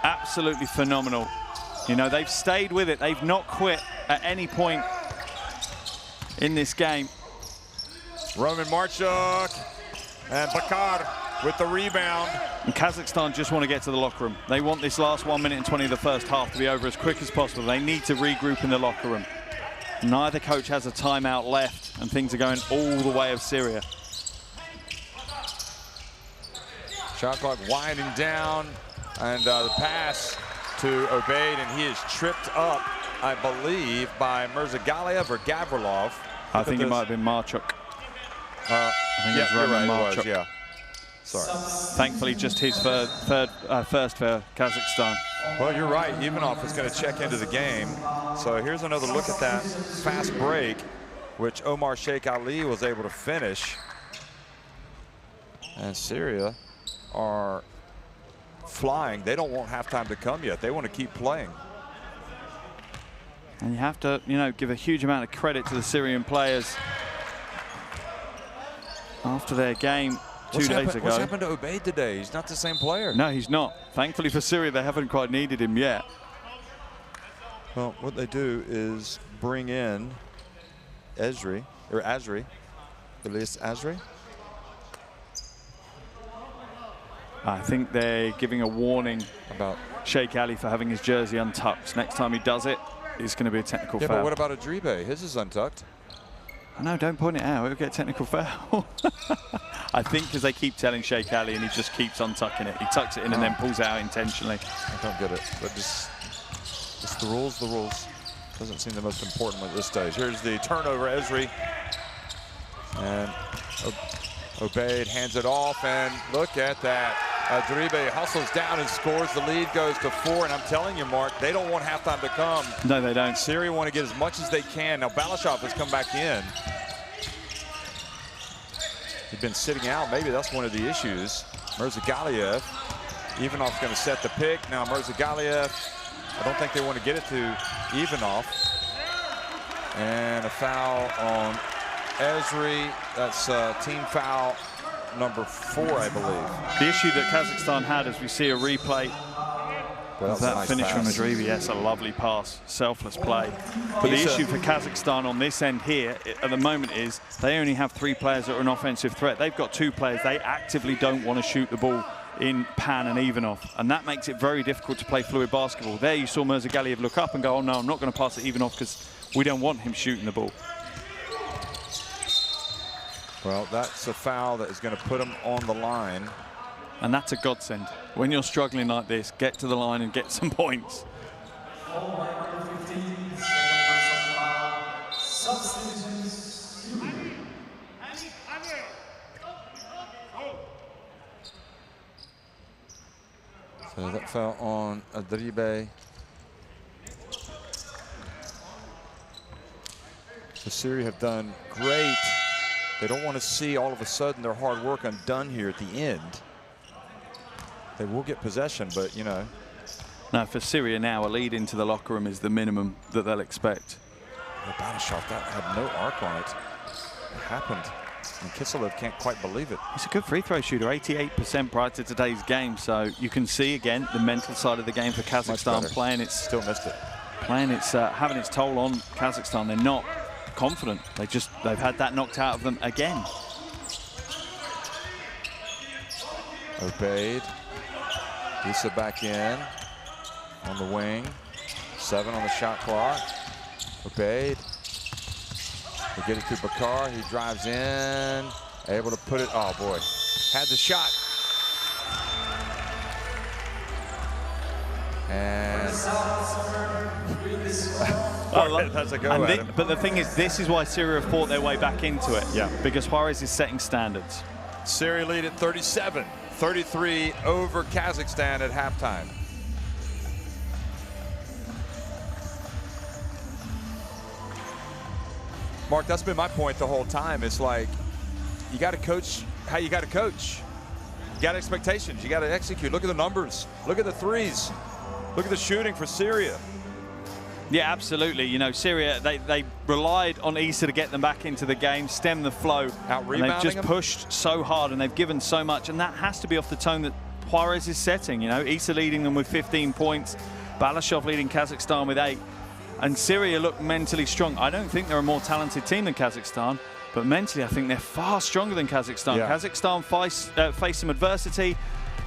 Absolutely phenomenal. You know, they've stayed with it. They've not quit at any point in this game. Roman Marchuk and Bakar with the rebound. And Kazakhstan just want to get to the locker room. They want this last 1 minute and 20 of the first half to be over as quick as possible. They need to regroup in the locker room. Neither coach has a timeout left, and things are going all the way of Syria. Shot clock winding down, and the pass to Obeid, and he is tripped up, I believe, by Mirzagaliev or Gavrilov. I think it might have been Marchuk. Yeah, you're right, it was, yeah. Sorry. Thankfully, just his first for Kazakhstan. Well, you're right. Ivanov is going to check into the game. So here's another look at that fast break, which Omar Sheikh Ali was able to finish. And Syria are flying. They don't want halftime to come yet. They want to keep playing. And you have to, you know, give a huge amount of credit to the Syrian players after their game two days ago. What's happened to Obeid today? He's not the same player. No, he's not. Thankfully for Syria, they haven't quite needed him yet. Well, what they do is bring in Azri, Elias Azri. I think they're giving a warning about Sheikh Ali for having his jersey untucked. Next time he does it, it's going to be a technical foul. Yeah, but what about Adribe? His is untucked. No, don't point it out. It'll get a technical foul. I think because they keep telling Sheikh Ali and he just keeps untucking it. He tucks it in and then pulls it out intentionally. I don't get it, but just the rules, the rules. Doesn't seem the most important one at this stage. Here's the turnover, Ezri. And Obeid hands it off, and look at that. Adribe hustles down and scores. The lead goes to 4, and I'm telling you, Mark, they don't want halftime to come. No, they don't. Syria want to get as much as they can. Now, Balashov has come back in. He's been sitting out. Maybe that's one of the issues. Mirzagaliev. Ivanov's going to set the pick. Now, Mirzagaliev, I don't think they want to get it to Ivanov. And a foul on Ezri. That's team foul number 4, I believe. The issue that Kazakhstan had, as we see a replay, well, that nice finish pass from Adribe. Yes, a lovely pass, selfless play. But the issue for Kazakhstan on this end here at the moment is they only have 3 players that are an offensive threat. They've got 2 players. They actively don't want to shoot the ball in Pan and Ivanov, and that makes it very difficult to play fluid basketball. There you saw Mirzagaliev look up and go, oh no, I'm not going to pass it Ivanov because we don't want him shooting the ball. Well, that's a foul that is going to put him on the line. And that's a godsend. When you're struggling like this, get to the line and get some points. So that fell on Adribe. So Syria have done great. They don't want to see all of a sudden their hard work undone here at the end. They will get possession, but you know. Now for Syria now, a lead into the locker room is the minimum that they'll expect. Balashov, that had no arc on it. It happened. And Kiselev can't quite believe it. He's a good free throw shooter, 88% prior to today's game. So you can see again the mental side of the game for Kazakhstan playing its. Still missed it. Playing its having its toll on Kazakhstan. They're not confident. They've had that knocked out of them again. Obeid. Issa back in. on the wing. 7 on the shot clock. Obeyed. They get it to Bakar. He drives in. Able to put it. Oh, boy. Had the shot. And that's a go at him. But the thing is, this is why Syria have fought their way back into it. Yeah. Because Juarez is setting standards. Syria lead at 37-33 over Kazakhstan at halftime. Mark, that's been my point the whole time. It's like, you got to coach how you got to coach. You got expectations. You got to execute. Look at the numbers. Look at the threes. Look at the shooting for Syria. Yeah, absolutely. You know, Syria, they relied on Issa to get them back into the game, stem the flow. Out-rebounding and they've just them. pushed so hard, and they've given so much, and that has to be off the tone that Juarez is setting. You know, Issa leading them with 15 points, Balashov leading Kazakhstan with 8. And Syria look mentally strong. I don't think they're a more talented team than Kazakhstan, but mentally I think they're far stronger than Kazakhstan. Yeah. Kazakhstan face some adversity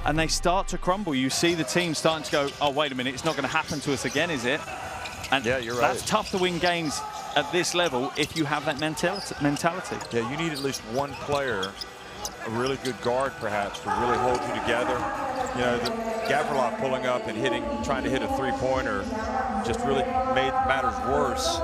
and they start to crumble. You see the team starting to go, oh, wait a minute, it's not going to happen to us again, is it? And yeah, you're right. That's tough to win games at this level if you have that mentality. Yeah, you need at least one player, a really good guard perhaps, to really hold you together. You know, Gavrilov pulling up and trying to hit a three-pointer just really made matters worse.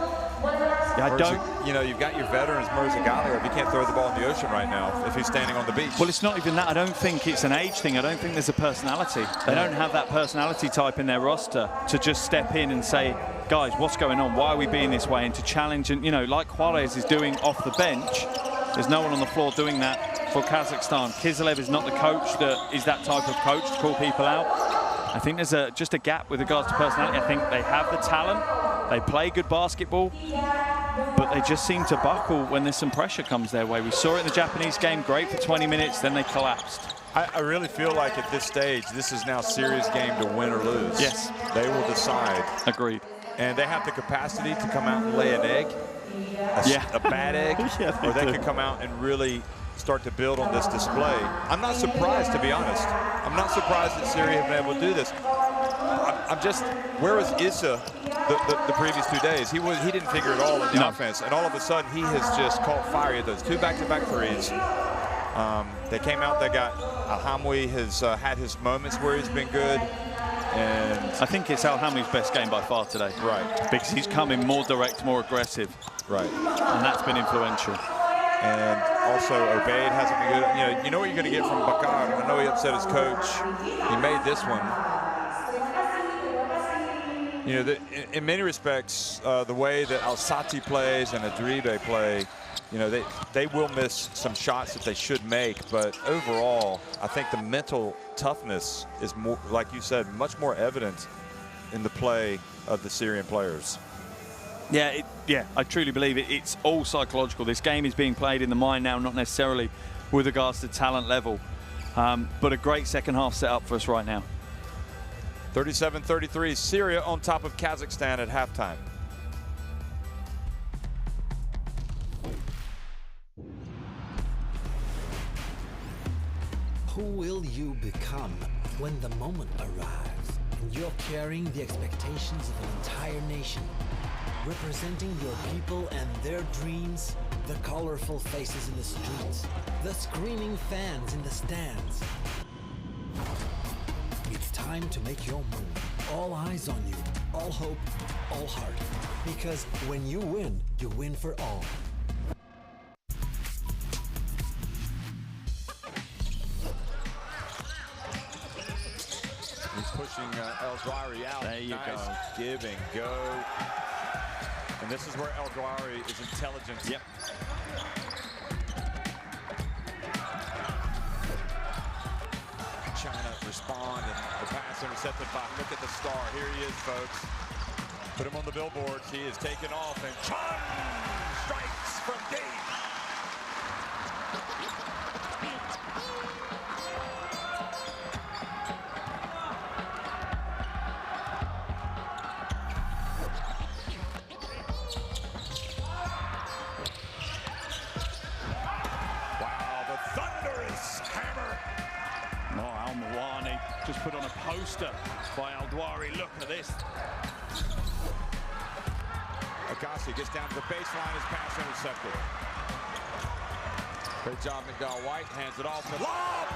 Yeah, you know, you've got your veterans, Mirzagaliev. You can't throw the ball in the ocean right now if he's standing on the beach. Well, it's not even that. I don't think it's an age thing. I don't think there's a personality. They don't have that personality type in their roster to just step in and say, guys, what's going on? Why are we being this way? And to challenge, and, you know, like Juarez is doing off the bench, there's no one on the floor doing that for Kazakhstan. Kiselev is not the coach that is that type of coach to call people out. I think there's just a gap with regards to personality. I think they have the talent. They play good basketball, but they just seem to buckle when there's some pressure comes their way. We saw it in the Japanese game, great for 20 minutes, then they collapsed. I really feel like at this stage, this is now Syria's game to win or lose. Yes. They will decide. Agreed. And they have the capacity to come out and lay an egg, a bad egg, Yeah, or they could come out and really start to build on this display. I'm not surprised, to be honest. I'm not surprised that Syria have been able to do this. I'm just, where was Issa the previous 2 days? He didn't figure it all in the offense, and all of a sudden he has just caught fire. He had those 2 back-to-back threes. They came out, they got Alhamwi has had his moments where he's been good. And I think it's Alhamwi's best game by far today. Right. Because he's coming more direct, more aggressive. Right. And that's been influential. And also Obeid hasn't been good. You know what you're going to get from Bakar. I know he upset his coach. He made this one. You know, in many respects, the way that Alsati plays and Adribe play, you know, they will miss some shots that they should make, but overall, I think the mental toughness is more, like you said, much more evident in the play of the Syrian players. Yeah, I truly believe it. It's all psychological. This game is being played in the mind now, not necessarily with regards to talent level, but a great second half set up for us right now. 37-33, Syria on top of Kazakhstan at halftime. Who will you become when the moment arrives and you're carrying the expectations of an entire nation, representing your people and their dreams, the colorful faces in the streets, the screaming fans in the stands? It's time to make your move. All eyes on you, all hope, all heart. Because when you win for all. He's pushing El Dwari out. There you go. Give and go. And this is where El Dwari is intelligent. Yep. China respond, and the pass intercepted by, look at the star. Here he is, folks. Put him on the billboards. He is taken off, and Chun strikes from deep. poster by Aldwari. Look at this. Agassi gets down to the baseline, his pass intercepted. Great job, Miguel White, hands it off to Lob!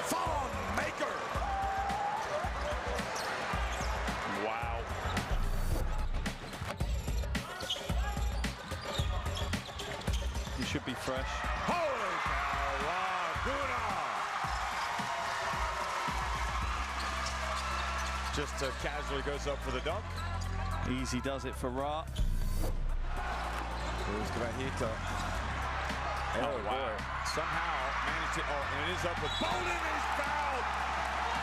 Thon Maker! Wow. He should be fresh. Holy cow, Laguna! Just casually goes up for the dunk. Easy does it for Ra. Here's Grajita. Oh, wow. Somehow managed to, and it is up with Bowden, he's fouled!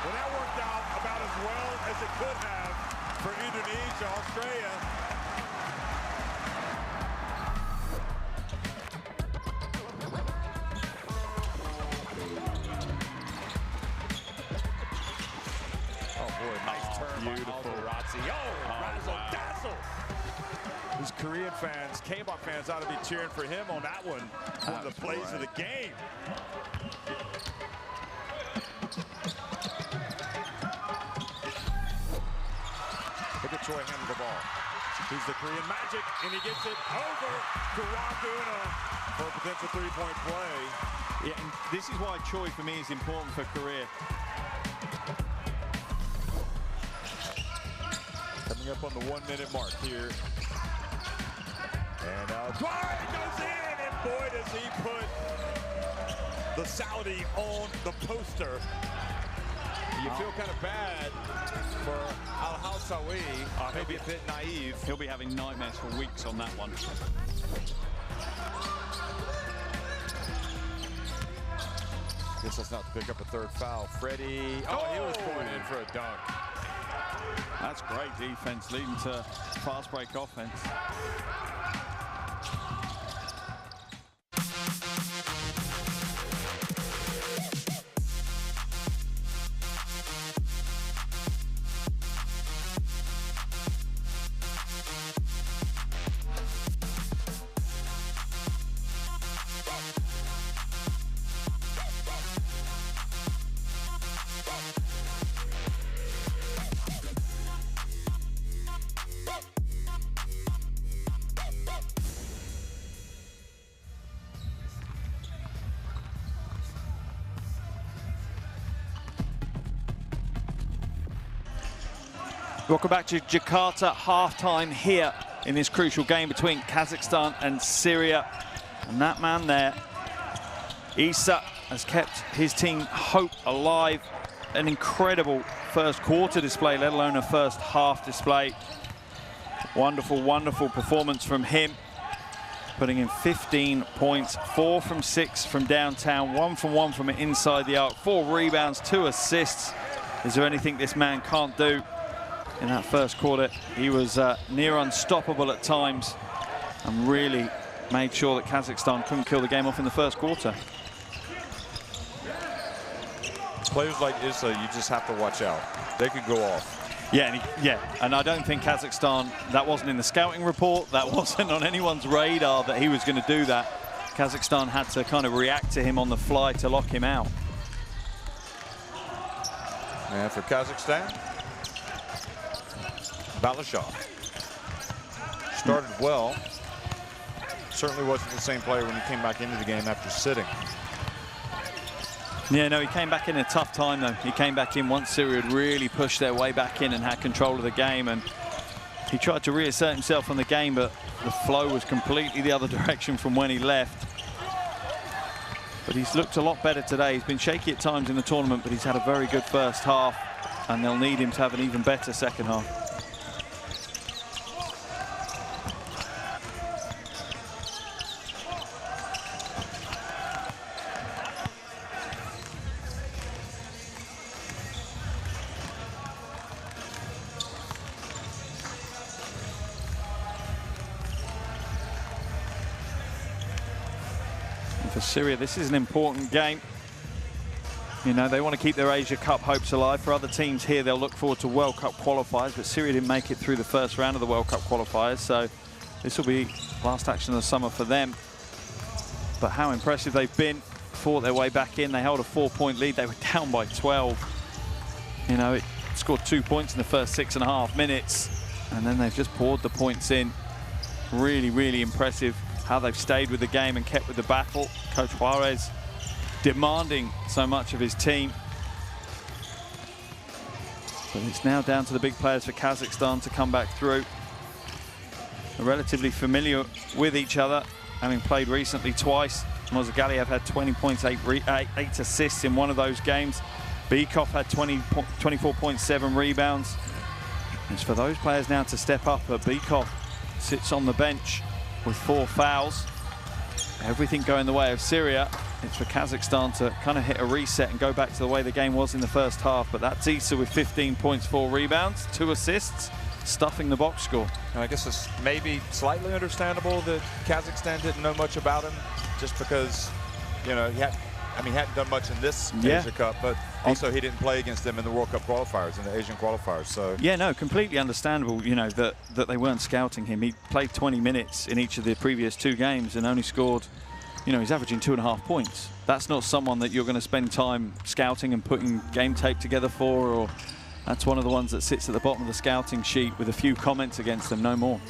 Well, that worked out about as well as it could have for Indonesia, Australia. Oh, boy, nice turn by Alvarazzi. Oh, razzle dazzle! These Korean fans, K-pop fans ought to be cheering for him on that one. One of the plays of the game. Look at Choi handle the ball. He's the Korean magic, and he gets it over to Laguna for a potential three-point play. Yeah, and this is why Choi for me is important for Korea. Coming up on the 1 minute mark here. And Dwyer goes in, and boy, does he put the Saudi on the poster. You feel kind of bad for Al-Hawsawi, maybe a bit naive. He'll be having nightmares for weeks on that one. Guess that's not to pick up a third foul. Freddie, he was going in for a dunk. That's great defense leading to fast break offense. Welcome back to Jakarta, halftime here in this crucial game between Kazakhstan and Syria. And that man there, Isa, has kept his team hope alive. An incredible first quarter display, let alone a first half display. Wonderful, wonderful performance from him. Putting in 15 points, 4 from 6 from downtown, 1 from 1 from inside the arc, 4 rebounds, 2 assists. Is there anything this man can't do? In that first quarter, he was near unstoppable at times and really made sure that Kazakhstan couldn't kill the game off in the first quarter. Players like Issa, you just have to watch out. They could go off. Yeah, and I don't think Kazakhstan, that wasn't in the scouting report, that wasn't on anyone's radar that he was going to do that. Kazakhstan had to kind of react to him on the fly to lock him out. And for Kazakhstan, Balashov started well. Certainly wasn't the same player when he came back into the game after sitting. Yeah, no, he came back in a tough time, though. He came back in once Syria had really pushed their way back in and had control of the game. And he tried to reassert himself on the game, but the flow was completely the other direction from when he left. But he's looked a lot better today. He's been shaky at times in the tournament, but he's had a very good first half. And they'll need him to have an even better second half. For Syria, this is an important game. You know, they want to keep their Asia Cup hopes alive. For other teams here, they'll look forward to World Cup qualifiers, but Syria didn't make it through the first round of the World Cup qualifiers, so this will be last action of the summer for them. But how impressive they've been, fought their way back in. They held a 4-point lead. They were down by 12. You know, scored 2 points in the first 6.5 minutes, and then they've just poured the points in. Really, really impressive how they've stayed with the game and kept with the battle. Coach Juarez demanding so much of his team. But it's now down to the big players for Kazakhstan to come back through. They're relatively familiar with each other, having played recently twice. Mozagaliev had 20 points, 8 assists in one of those games. Bykov had 24.7 rebounds. It's for those players now to step up. Bykov sits on the bench with 4 fouls. Everything going the way of Syria. It's for Kazakhstan to kind of hit a reset and go back to the way the game was in the first half. But that's Issa with 15 points, 4 rebounds, 2 assists, stuffing the box score. And I guess it's maybe slightly understandable that Kazakhstan didn't know much about him, just because, you know, he hadn't done much in this Asia Cup, but also he didn't play against them in the World Cup qualifiers, in the Asian qualifiers. So yeah, no, completely understandable, you know, that they weren't scouting him. He played 20 minutes in each of the previous 2 games and only scored, you know, he's averaging 2.5 points. That's not someone that you're going to spend time scouting and putting game tape together for, or that's one of the ones that sits at the bottom of the scouting sheet with a few comments against them, no more.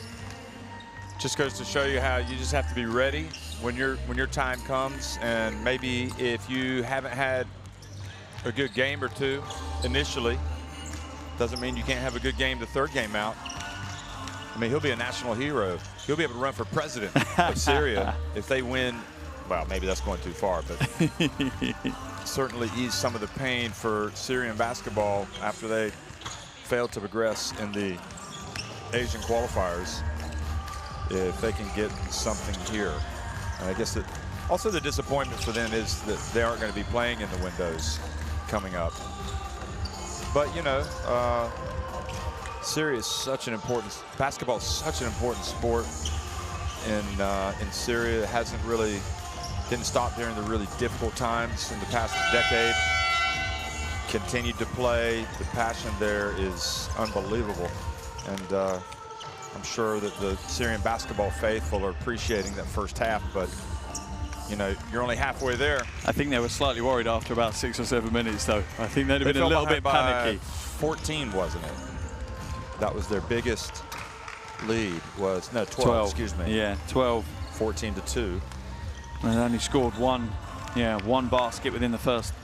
just goes to show you how you just have to be ready when your time comes. And maybe if you haven't had a good game or two initially, doesn't mean you can't have a good game the third game out. I mean, he'll be a national hero. He'll be able to run for president of Syria if they win. Well, maybe that's going too far, but certainly ease some of the pain for Syrian basketball after they failed to progress in the Asian qualifiers, if they can get something here. And I guess that also the disappointment for them is that they aren't going to be playing in the windows coming up. But, you know, Syria is such an important, basketball is such an important sport in Syria. It hasn't really, didn't stop during the really difficult times in the past decade. Continued to play. The passion there is unbelievable. And I'm sure that the Syrian basketball faithful are appreciating that first half, but you know, you're only halfway there. I think they were slightly worried after about 6 or 7 minutes, though. I think they'd have been a little bit panicky. 14, wasn't it? That was their biggest lead. Was no 12. Excuse me. Yeah, 12. 14-2. And they only scored one basket within the first,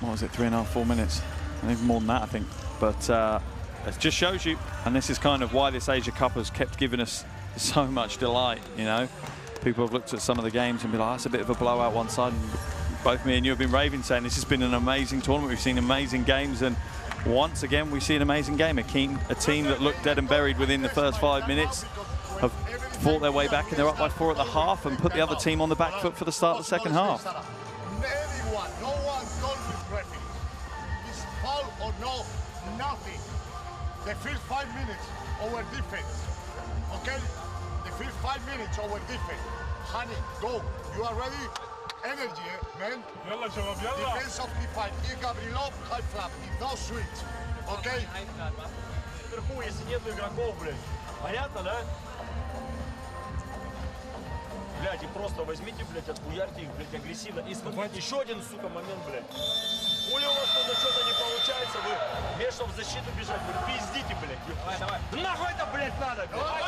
what was it, 3.5, 4 minutes? I think more than that, I think. But it just shows you, and this is kind of why this Asia Cup has kept giving us so much delight, you know. People have looked at some of the games and be like, oh, that's a bit of a blowout one side. And both me and you have been raving saying this has been an amazing tournament. We've seen amazing games, and once again we see an amazing game. A team that looked dead and buried within the first 5 minutes have fought their way back, and they're up by 4 at the half and put the other team on the back foot for the start of the second half. Anyone, no one told me referee. It's foul or no, nothing. They feel 5 minutes over defense. Okay? They feel 5 minutes over defense. Honey, go. You are ready? Energy, man. Defense of P5. И Гаврилов, high flap. No switch. Okay? Вверху, если нет игроков, блядь. Понятно, да? Блядь, и просто возьмите, блядь, отхуярьте их, блядь, агрессивно. И смотрите, еще один, сука, момент, блядь. Хули у вас тут что-то не получается, вы вместо чтобы в защиту бежать, вы пиздите, блядь. Давай, давай. Нахуй это, блядь, надо, блядь.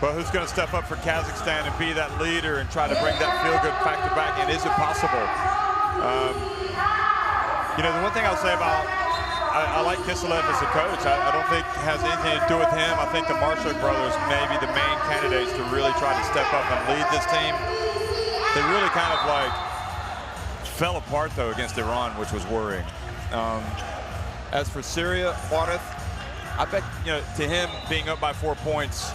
But who's going to step up for Kazakhstan and be that leader and try to bring that feel-good factor back? And is it possible? You know, the one thing I'll say about, I like Kiselev as a coach. I don't think it has anything to do with him. I think the Marshall brothers may be the main candidates to really try to step up and lead this team. They really kind of like fell apart, though, against Iran, which was worrying. As for Syria, Juarez, I bet, you know, to him being up by 4 points,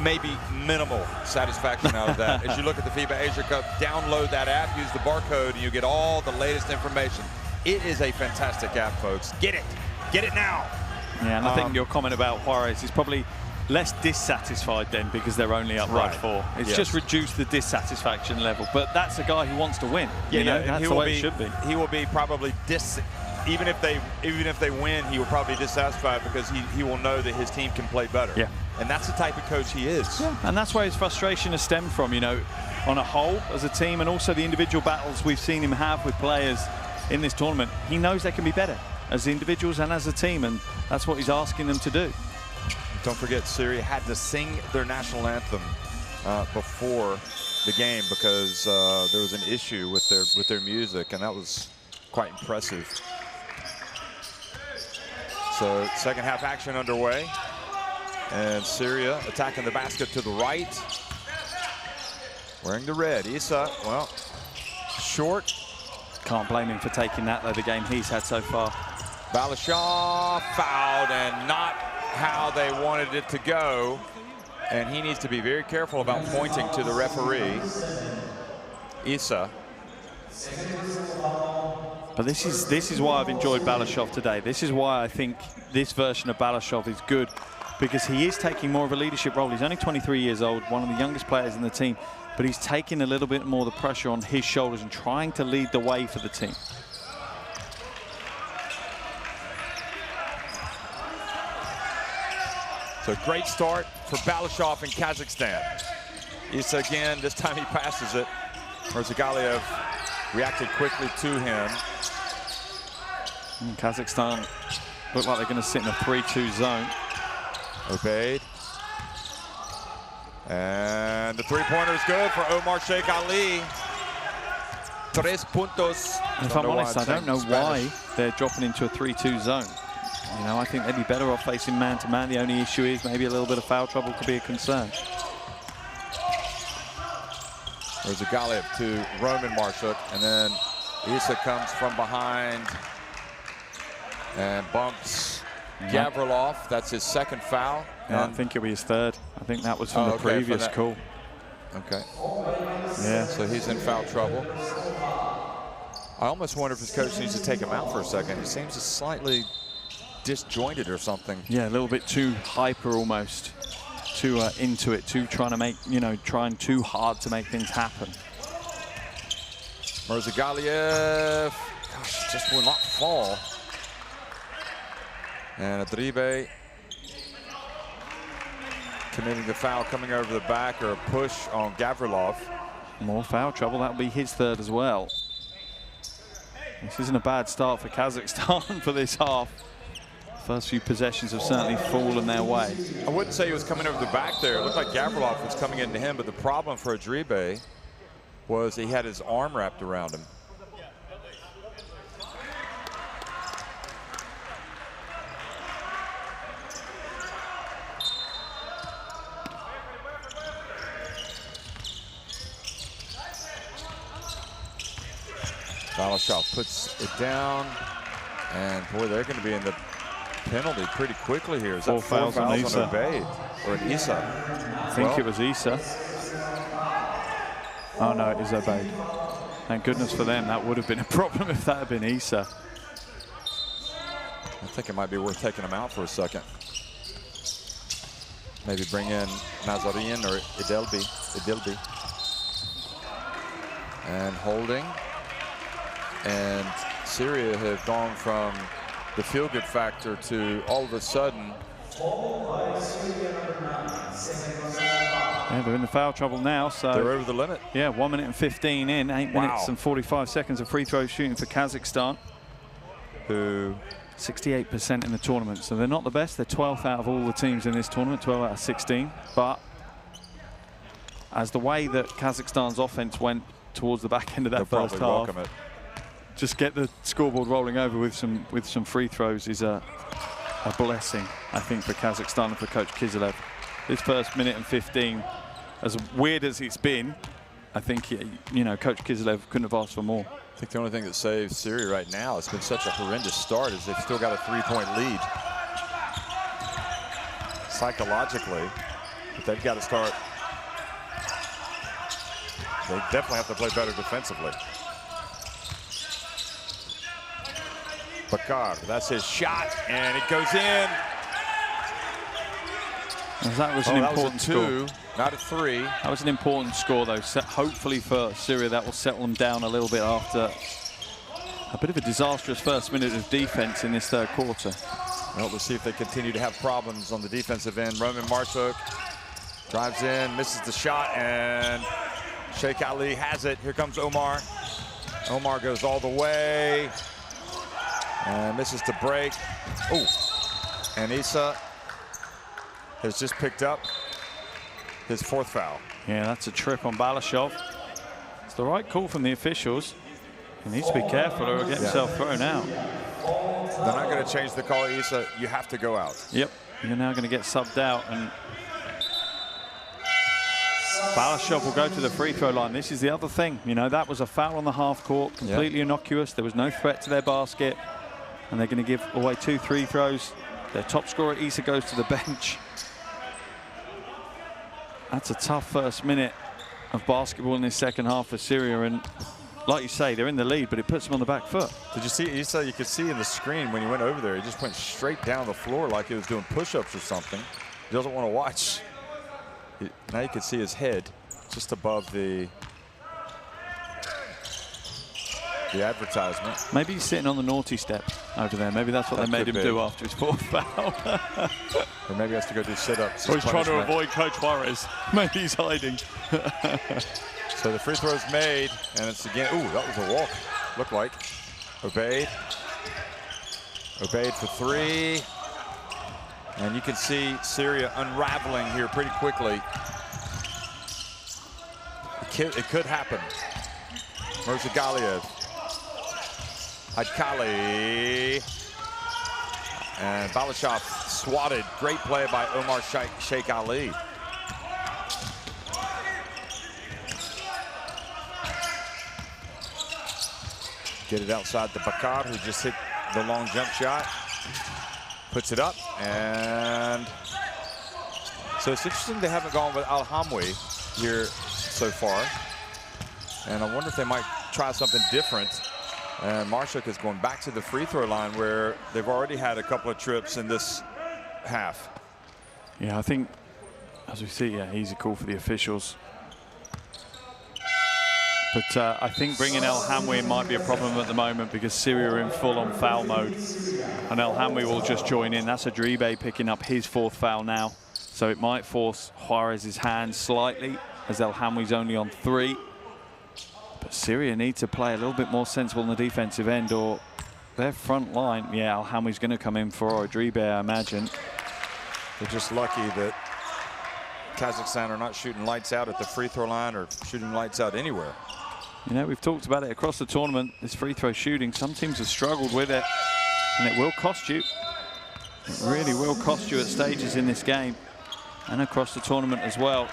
maybe minimal satisfaction out of that. As you look at the FIBA Asia Cup, download that app, use the barcode, and you get all the latest information. It is a fantastic app, folks. Get it now. Yeah, and I think your comment about Juarez is probably less dissatisfied then because they're only up by 4. It's just reduced the dissatisfaction level. But that's a guy who wants to win. You know, that's the way it should be. He will be probably even if they win, he will probably be dissatisfied because he will know that his team can play better. Yeah. And that's the type of coach he is. Yeah. And that's where his frustration has stemmed from, you know. on a whole as a team, and also the individual battles we've seen him have with players in this tournament. He knows they can be better as individuals and as a team, and that's what he's asking them to do. Don't forget, Syria had to sing their national anthem before the game because there was an issue with their music, and that was quite impressive. So second half action underway, and Syria attacking the basket to the right. Wearing the red, Issa, well, short. Can't blame him for taking that, though, the game he's had so far. Balashov fouled, and not how they wanted it to go. And he needs to be very careful about pointing to the referee. Issa. But this is why I've enjoyed Balashov today. This is why I think this version of Balashov is good, because he is taking more of a leadership role. He's only 23 years old, one of the youngest players in the team, but he's taking a little bit more of the pressure on his shoulders and trying to lead the way for the team. So great start for Balashov in Kazakhstan. Issa again, this time he passes it. Mirzagaliev reacted quickly to him. And Kazakhstan look like they're going to sit in a 3-2 zone. Obeyed. And the three-pointer is good for Omar Sheikh Ali. 3 puntos. If I'm honest, I don't know why they're dropping into a 3-2 zone. You know, I think they'd be better off facing man-to-man. The only issue is maybe a little bit of foul trouble could be a concern. There's a Galiev to Roman Marshuk, and then Issa comes from behind and bumps Gavrilov. That's his second foul. Yeah, I think it'll be his third. I think that was from the previous call. Okay. Yeah. So he's in foul trouble. I almost wonder if his coach needs to take him out for a second. He seems slightly disjointed or something. Yeah, a little bit too hyper almost, too into it, too trying to make, trying too hard to make things happen. Mirzagaliev, gosh, just will not fall. And Adribe committing the foul coming over the back, or a push on Gavrilov. More foul trouble, that'll be his third as well. This isn't a bad start for Kazakhstan for this half. First few possessions have certainly fallen their way. I wouldn't say he was coming over the back there. It looked like Gavrilov was coming into him, but the problem for Adribe was he had his arm wrapped around him. Balashov puts it down, and boy, they're going to be in the penalty pretty quickly here. Is that 4 fouls on Obeyed or an Issa? I think it was Issa. Oh no, it is Obeyed. Thank goodness for them. That would have been a problem if that had been Issa. I think it might be worth taking him out for a second. Maybe bring in Nazarian or Idelbi. And holding. And Syria have gone from the feel-good factor to all of a sudden. Yeah, they're in the foul trouble now, so they're over the limit. Yeah, 1 minute and 15 in, 8 minutes and 45 seconds of free throw shooting for Kazakhstan, who 68% in the tournament. So they're not the best. They're 12th out of all the teams in this tournament, 12 out of 16. But as the way that Kazakhstan's offense went towards the back end of that first half, welcome it. Just get the scoreboard rolling over with some free throws is a blessing, I think, for Kazakhstan and for Coach Kiselev. This first minute and 15, as weird as it's been, I think Coach Kiselev couldn't have asked for more. I think the only thing that saves Syria right now, it's been such a horrendous start, is they've still got a 3-point lead. Psychologically, but they've got to start. They definitely have to play better defensively. Bakar, that's his shot, and it goes in. That was an important score. Not a 3. That was an important score, though. Hopefully for Syria, that will settle them down a little bit after a bit of a disastrous first minute of defense in this third quarter. Well, we'll see if they continue to have problems on the defensive end. Roman Marshuk drives in, misses the shot, and Sheikh Ali has it. Here comes Omar. Omar goes all the way and misses to break. Oh, and Issa has just picked up his 4th foul. Yeah, that's a trip on Balashov. It's the right call from the officials. He needs to be careful or he'll get himself thrown out. They're not going to change the call, Issa. You have to go out. Yep, you're now going to get subbed out, and Balashov will go to the free throw line. This is the other thing, you know, that was a foul on the half court, completely innocuous. There was no threat to their basket, and they're going to give away 2 free throws. Their top scorer, Issa, goes to the bench. That's a tough first minute of basketball in this second half for Syria, and like you say, they're in the lead, but it puts them on the back foot. Did you see Issa? You could see in the screen when he went over there, he just went straight down the floor like he was doing push-ups or something. He doesn't want to watch. Now you can see his head just above the advertisement. Maybe he's sitting on the naughty step over there. Maybe that's what they made him do after his 4th foul. Or maybe he has to go do sit-ups. Or he's trying to avoid Coach Juarez. Maybe he's hiding. So the free throw's made, and it's again. Ooh, that was a walk. Looked like. Obeyed for 3. And you can see Syria unraveling here pretty quickly. It could happen. Mirzagaliev. Hadkali. And Balashov swatted. Great play by Omar Sheikh Ali. Get it outside the Bakar, who just hit the long jump shot. Puts it up, and so it's interesting they haven't gone with Al-Hamwi here so far. And I wonder if they might try something different. And Marshak is going back to the free throw line where they've already had a couple of trips in this half. Yeah, I think, as we see, yeah, easy call for the officials. But I think bringing El Hamwi in might be a problem at the moment because Syria are in full-on foul mode. And El Hamwi will just join in. That's Adribe picking up his 4th foul now. So it might force Juarez's hand slightly as El Hamwi's only on 3. But Syria need to play a little bit more sensible on the defensive end, or their front line, yeah, El Hamwi's going to come in for Adribe, I imagine. They're just lucky that Kazakhstan are not shooting lights out at the free throw line or shooting lights out anywhere. You know, we've talked about it across the tournament, this free throw shooting. Some teams have struggled with it, and it will cost you. It really will cost you at stages in this game and across the tournament as well.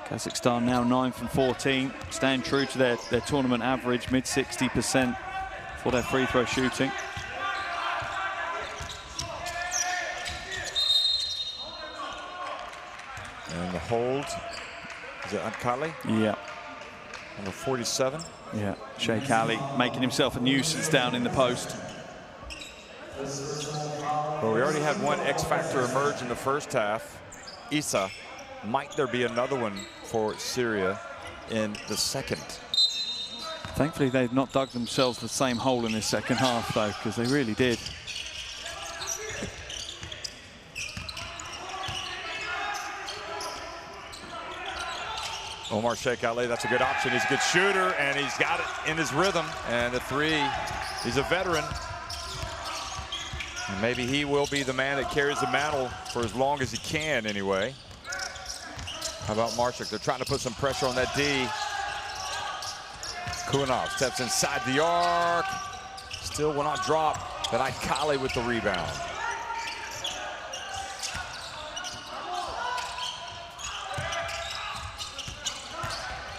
Kazakhstan now 9 from 14, staying true to their tournament average, mid 60% for their free throw shooting. And the hold, is it Adkali? Yeah. Number 47. Yeah, Sheikh Ali making himself a nuisance down in the post. Well, we already had one X factor emerge in the first half. Issa, might there be another one for Syria in the second? Thankfully, they've not dug themselves the same hole in this second half, though, because they really did. Omar Sheikh Ali, that's a good option. He's a good shooter, and he's got it in his rhythm. And the 3, he's a veteran. And maybe he will be the man that carries the mantle for as long as he can, anyway. How about Marshak? They're trying to put some pressure on that D. Kuanov steps inside the arc. Still will not drop, but Adkali with the rebound.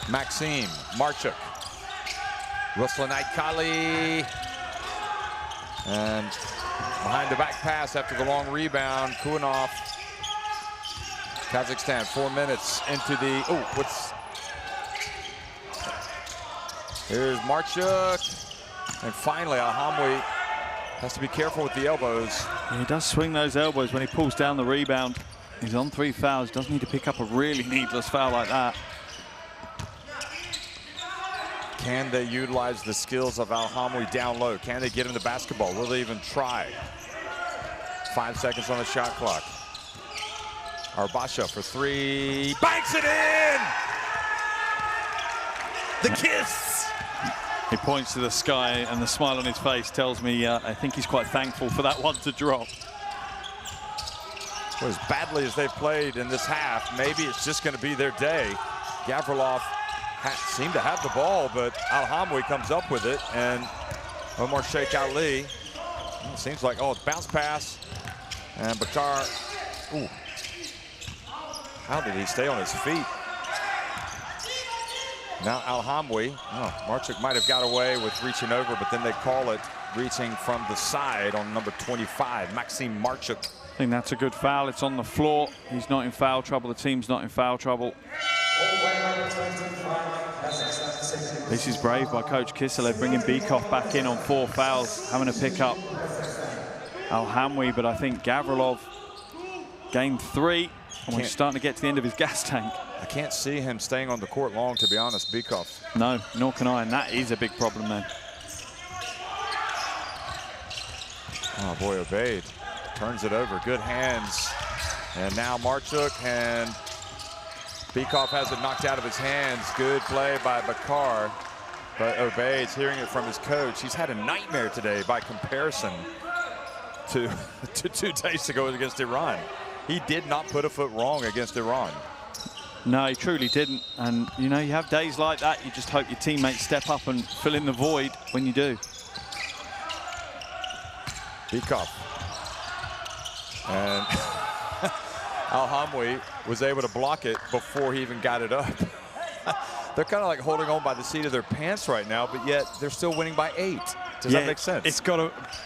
Maxime, Marchuk, Ruslan Adkali, and behind the back pass after the long rebound, Kuanov. Kazakhstan 4 minutes into the, here's Marchuk, and finally Al-Hamwi has to be careful with the elbows. He does swing those elbows when he pulls down the rebound. He's on 3 fouls, doesn't need to pick up a really needless foul like that. Can they utilize the skills of Al-Hamwi down low? Can they get him the basketball? Will they even try? 5 seconds on the shot clock. Arbasha for 3, banks it in! The kiss! He points to the sky, and the smile on his face tells me I think he's quite thankful for that one to drop. Well, as badly as they've played in this half, maybe it's just going to be their day. Gavrilov seemed to have the ball, but Al-Hamwi comes up with it, and Omar Sheikh Ali, it seems like, oh, bounce pass, and Bakar, ooh. How did he stay on his feet? Now Al-Hamwi, oh, Marchuk might have got away with reaching over, but then they call it reaching from the side on number 25, Maxim Marchuk. I think that's a good foul. It's on the floor. He's not in foul trouble. The team's not in foul trouble. This is brave by Coach Kiselev, bringing Bykov back in on 4 fouls, having to pick up Al-Hamwi, but I think Gavrilov gained 3, and we're starting to get to the end of his gas tank. I can't see him staying on the court long, to be honest, Bykov. No, nor can I, and that is a big problem then. Oh boy, Obaid turns it over, good hands. And now Marchuk, and Bykov has it knocked out of his hands. Good play by Bakar. But Obaid's hearing it from his coach. He's had a nightmare today by comparison to 2 days ago against Iran. He did not put a foot wrong against Iran. No, he truly didn't. And, you know, you have days like that. You just hope your teammates step up and fill in the void when you do. Bykov. And Al-Hamwi was able to block it before he even got it up. They're kind of like holding on by the seat of their pants right now, but yet they're still winning by 8. Does that make sense?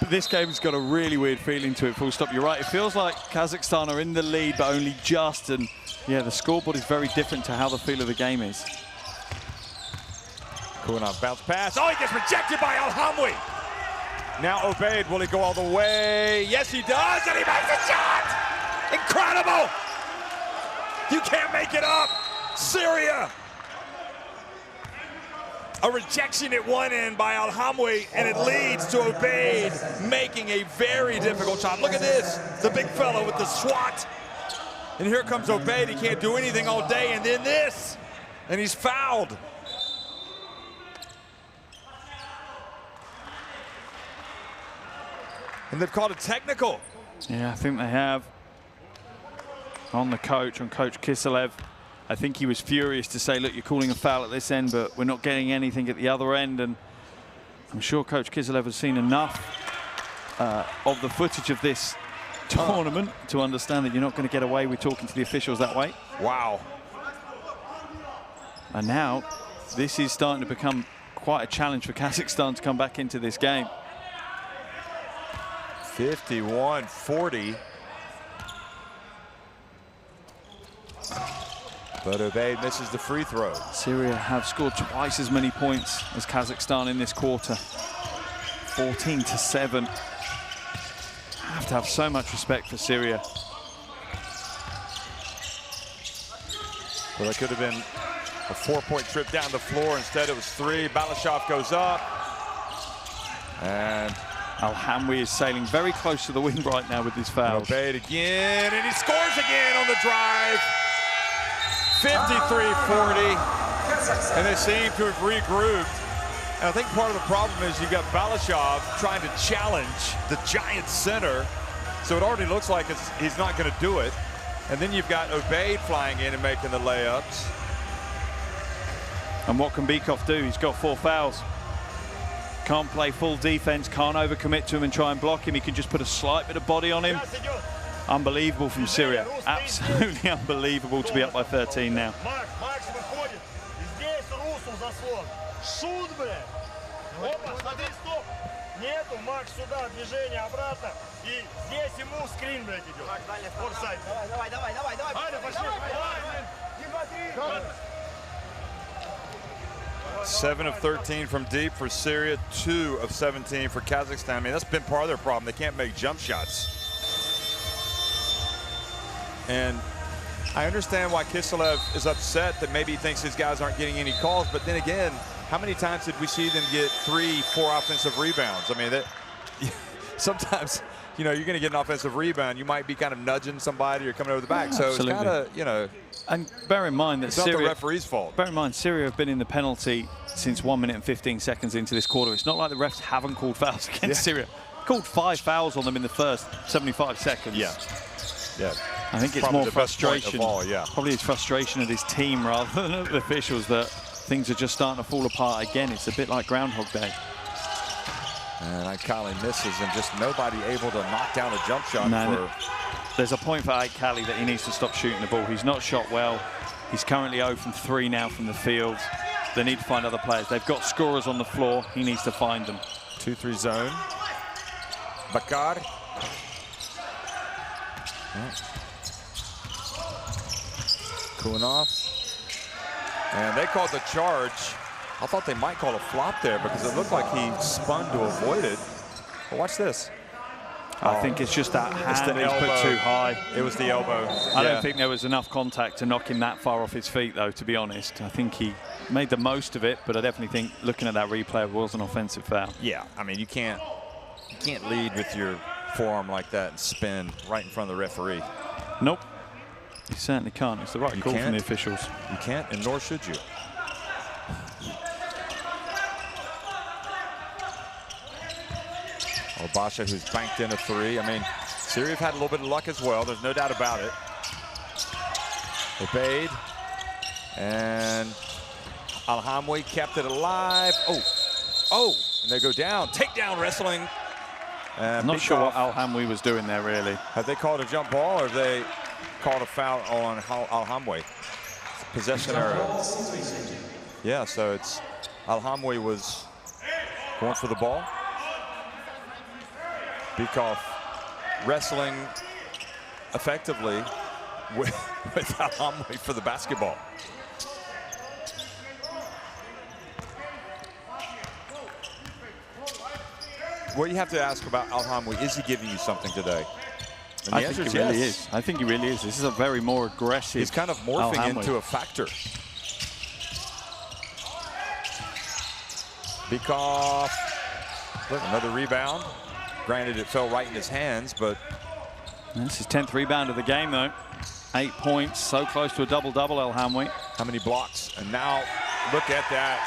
This game's got a really weird feeling to it, full stop. You're right. It feels like Kazakhstan are in the lead, but only just. And yeah, the scoreboard is very different to how the feel of the game is. Kuanov bounce pass. Oh, he gets rejected by Al-Hamwi. Now Obaid, will he go all the way? Yes, he does, and he makes a shot! Incredible! You can't make it up! Syria! A rejection at one end by Al-Hamwi, and it leads to Obaid making a very difficult shot. Look at this, the big fellow with the swat. And here comes Obaid, he can't do anything all day, and then this, and he's fouled. And they've called a technical. Yeah, I think they have. On the coach, on Coach Kiselev. I think he was furious to say, look, you're calling a foul at this end, but we're not getting anything at the other end. And I'm sure Coach Kiselev has seen enough of the footage of this tournament to understand that you're not going to get away with talking to the officials that way. Wow. And now this is starting to become quite a challenge for Kazakhstan to come back into this game. 51-40. But Obaid misses the free throw. Syria have scored twice as many points as Kazakhstan in this quarter. 14-7. Have to have so much respect for Syria. Well, that could have been a 4-point trip down the floor. Instead, it was 3. Balashov goes up. And Al-Hamwi is sailing very close to the wind right now with his foul. Obaid again, and he scores again on the drive. 53-40, and they seem to have regrouped. And I think part of the problem is you've got Balashov trying to challenge the giant center, so it already looks like he's not going to do it. And then you've got Obaid flying in and making the layups. And what can Bykov do? He's got 4 fouls. Can't play full defense, can't overcommit to him and try and block him. He can just put a slight bit of body on him. Unbelievable from Syria. Absolutely unbelievable to be up by 13 now. Здесь ему скрин, блядь, идет. Форсайд. Давай, давай, давай, давай. Айда, пошли. 7 of 13 from deep for Syria, 2 of 17 for Kazakhstan. I mean, that's been part of their problem. They can't make jump shots. And I understand why Kiselev is upset that maybe he thinks his guys aren't getting any calls, but then again, how many times did we see them get 3, 4 offensive rebounds? I mean, sometimes you know, you're going to get an offensive rebound, you might be kind of nudging somebody or coming over the back. So Absolutely. it's kind of, you know. And bear in mind that it's not the referee's fault. Bear in mind, Syria have been in the penalty since 1 minute and 15 seconds into this quarter. It's not like the refs haven't called fouls against Syria. Called 5 fouls on them in the first 75 seconds. Yeah. Yeah. I think it's probably more the best point frustration. of all, yeah. Probably it's frustration of his team rather than of the officials that things are just starting to fall apart again. It's a bit like Groundhog Day. And Kali misses, and just nobody able to knock down a jump shot. There's a point for Kali that he needs to stop shooting the ball. He's not shot well. He's currently 0 from 3 now from the field. They need to find other players. They've got scorers on the floor. He needs to find them. 2-3 zone. Bakar. Kunov. And they called the charge. I thought they might call a flop there because it looked like he spun to avoid it. But watch this. I think it's just that hand he's put too high. It was the elbow. I don't think there was enough contact to knock him that far off his feet, though, to be honest. I think he made the most of it, but I definitely think looking at that replay, it was an offensive foul. Yeah, I mean, you can't lead with your forearm like that and spin right in front of the referee. Nope. You certainly can't. It's the right call from the officials. You can't, and nor should you. Obasha, who's banked in a 3. I mean, Syria have had a little bit of luck as well. There's no doubt about it. Obeyed. And Al-Hamwi kept it alive. Oh, and they go down. Takedown wrestling. I'm not sure what Al-Hamwi was doing there, really. Have they called a jump ball, or have they called a foul on Al-Hamwi? Possession error. Yeah, so it's Al-Hamwi was going for the ball. Bikoff wrestling effectively with Al-Hamwi for the basketball. What you have to ask about Al-Hamwi, is he giving you something today? And I think he really is. I think he really is. This is a very more aggressive. He's kind of morphing into a factor. Bikoff, look, another rebound. Granted, it fell right in his hands, but... That's his 10th rebound of the game, though. 8 points, so close to a double-double, Al-Hamwi. How many blocks? And now, look at that.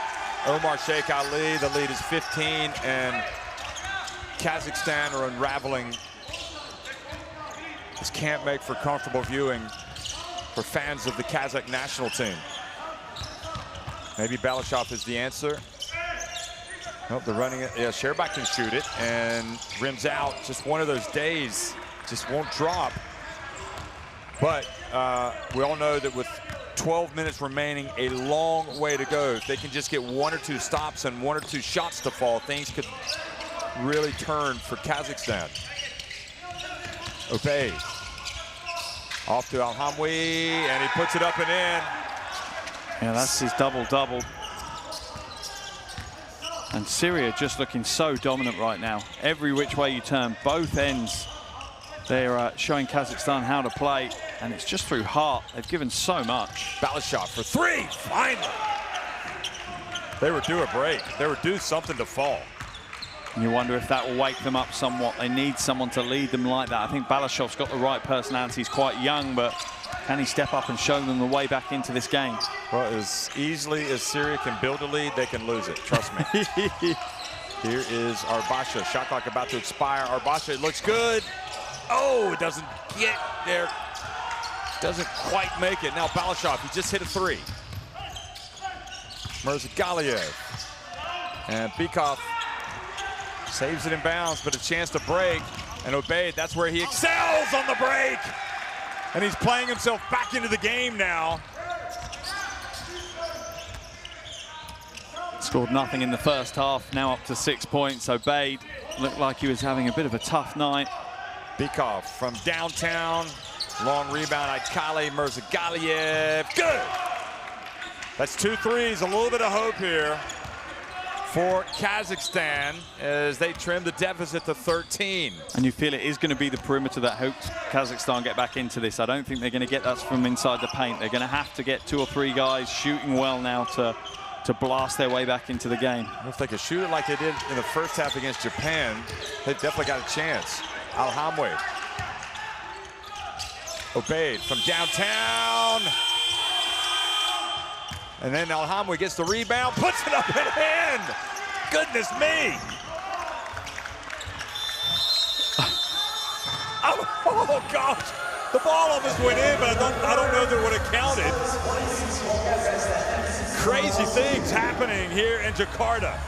Omar Sheikh Ali, the lead is 15, and Kazakhstan are unraveling. This can't make for comfortable viewing for fans of the Kazakh national team. Maybe Balashov is the answer. Nope, they're running it. Yeah, Sherbak can shoot it and rims out. Just one of those days, just won't drop. But we all know that with 12 minutes remaining, a long way to go. If they can just get 1 or 2 stops and 1 or 2 shots to fall, things could really turn for Kazakhstan. Obey. Off to Al-Hamwi, and he puts it up and in. Yeah, that's his double-double. And Syria just looking so dominant right now. Every which way you turn, both ends, they're showing Kazakhstan how to play, and it's just through heart. They've given so much. Balashov for 3, finally. They were due a break. They were due something to fall. And you wonder if that will wake them up somewhat. They need someone to lead them like that. I think Balashov's got the right personality. He's quite young, but can he step up and show them the way back into this game? Well, as easily as Syria can build a lead, they can lose it. Trust me. Here is Arbasha. Shot clock about to expire. Arbasha, it looks good. Oh, it doesn't get there. Doesn't quite make it. Now Balashov, he just hit a 3. Mirzagaliev. And Bikoff saves it in bounds, but a chance to break. And Obeyed, that's where he excels on the break. And he's playing himself back into the game now. Scored nothing in the first half, now up to 6 points. Obeyed looked like he was having a bit of a tough night. Bikoff from downtown. Long rebound, Aikali, Mirzagaliev. Good! That's 2 threes, a little bit of hope here for Kazakhstan as they trim the deficit to 13. And you feel it is going to be the perimeter that hopes Kazakhstan get back into this. I don't think they're going to get that from inside the paint. They're going to have to get 2 or 3 guys shooting well now to blast their way back into the game. If they could shoot it like they did in the first half against Japan, they've definitely got a chance. Al-Hamwi. Obeid from downtown. And then Al-Hamwi gets the rebound, puts it up and in. Goodness me. Oh gosh. The ball almost went in, but I don't know that it would have counted. Crazy things happening here in Jakarta,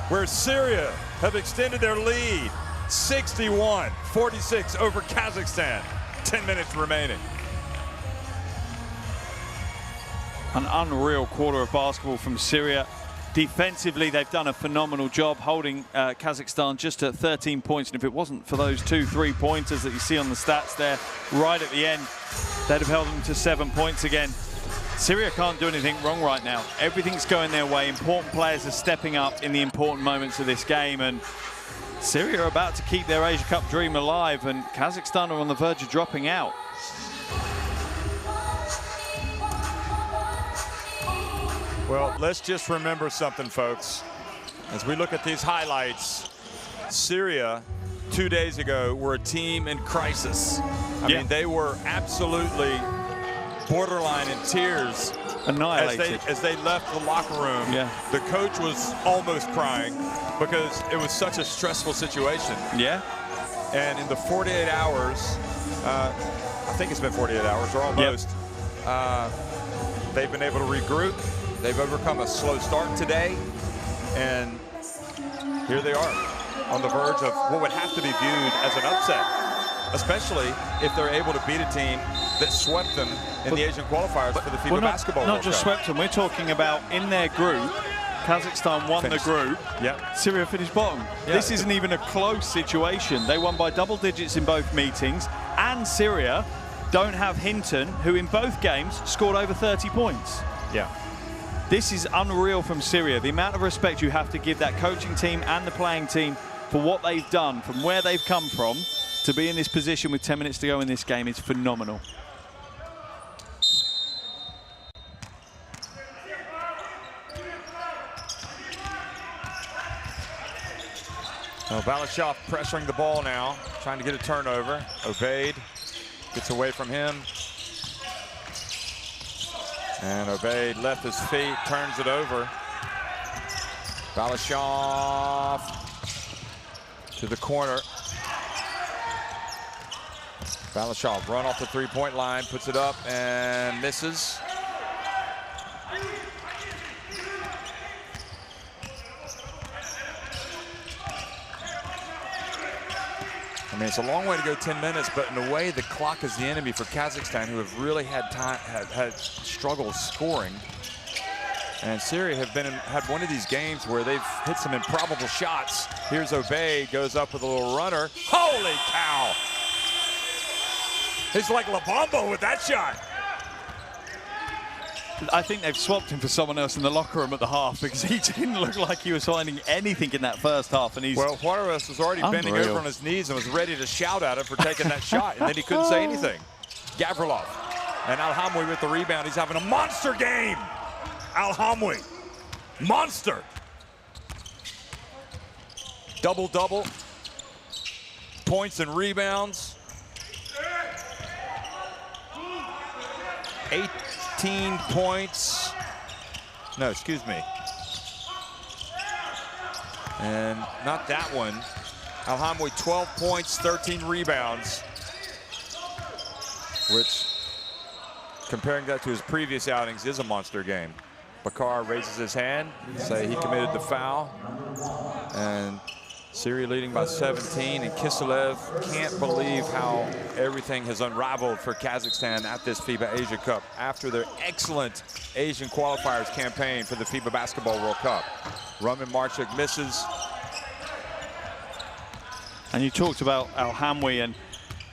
where Syria have extended their lead 61-46 over Kazakhstan. 10 minutes remaining. An unreal quarter of basketball from Syria. Defensively, they've done a phenomenal job holding Kazakhstan just at 13 points. And if it wasn't for those 2 3-pointers that you see on the stats there, right at the end, they'd have held them to 7 points again. Syria can't do anything wrong right now. Everything's going their way. Important players are stepping up in the important moments of this game. And Syria are about to keep their Asia Cup dream alive. And Kazakhstan are on the verge of dropping out. Well, let's just remember something, folks. As we look at these highlights, Syria 2 days ago were a team in crisis. I mean, they were absolutely borderline in tears annihilated as they left the locker room. Yeah. The coach was almost crying because it was such a stressful situation. Yeah. And in the 48 hours, I think it's been 48 hours or almost, they've been able to regroup. They've overcome a slow start today, and here they are on the verge of what would have to be viewed as an upset, especially if they're able to beat a team that swept them in the Asian qualifiers for the FIBA Basketball World Not just Cup. swept them, we're talking about in their group, Kazakhstan won the group, Syria finished bottom. This isn't even a close situation. They won by double digits in both meetings, and Syria don't have Hinton, who in both games scored over 30 points. Yeah. This is unreal from Syria. The amount of respect you have to give that coaching team and the playing team for what they've done, from where they've come from, to be in this position with 10 minutes to go in this game is phenomenal. Well, Balashov pressuring the ball now, trying to get a turnover. Obeid gets away from him. And Obeid left his feet, turns it over. Balashov to the corner. Balashov run off the three-point line, puts it up and misses. I mean, it's a long way to go 10 minutes, but in a way, the clock is the enemy for Kazakhstan, who have really had struggles scoring. And Syria have had one of these games where they've hit some improbable shots. Here's Obeid, goes up with a little runner. Holy cow! He's like La Bamba with that shot. I think they've swapped him for someone else in the locker room at the half, because he didn't look like he was finding anything in that first half. And he's well, Juarez was already bending over on his knees and was ready to shout at him for taking that shot, and then he couldn't say anything. Gavrilov and Al-Hamwi with the rebound. He's having a monster game. Al-Hamwi, monster. Double-double, points and rebounds. 18 points. No, excuse me. And not that one. Al-Hamwi 12 points, 13 rebounds. Which, comparing that to his previous outings, is a monster game. Bakar raises his hand, say he committed the foul. And Syria leading by 17, and Kiselev can't believe how everything has unraveled for Kazakhstan at this FIBA Asia Cup after their excellent Asian qualifiers campaign for the FIBA Basketball World Cup. Roman Marchuk misses. And you talked about Al-Hamwi, and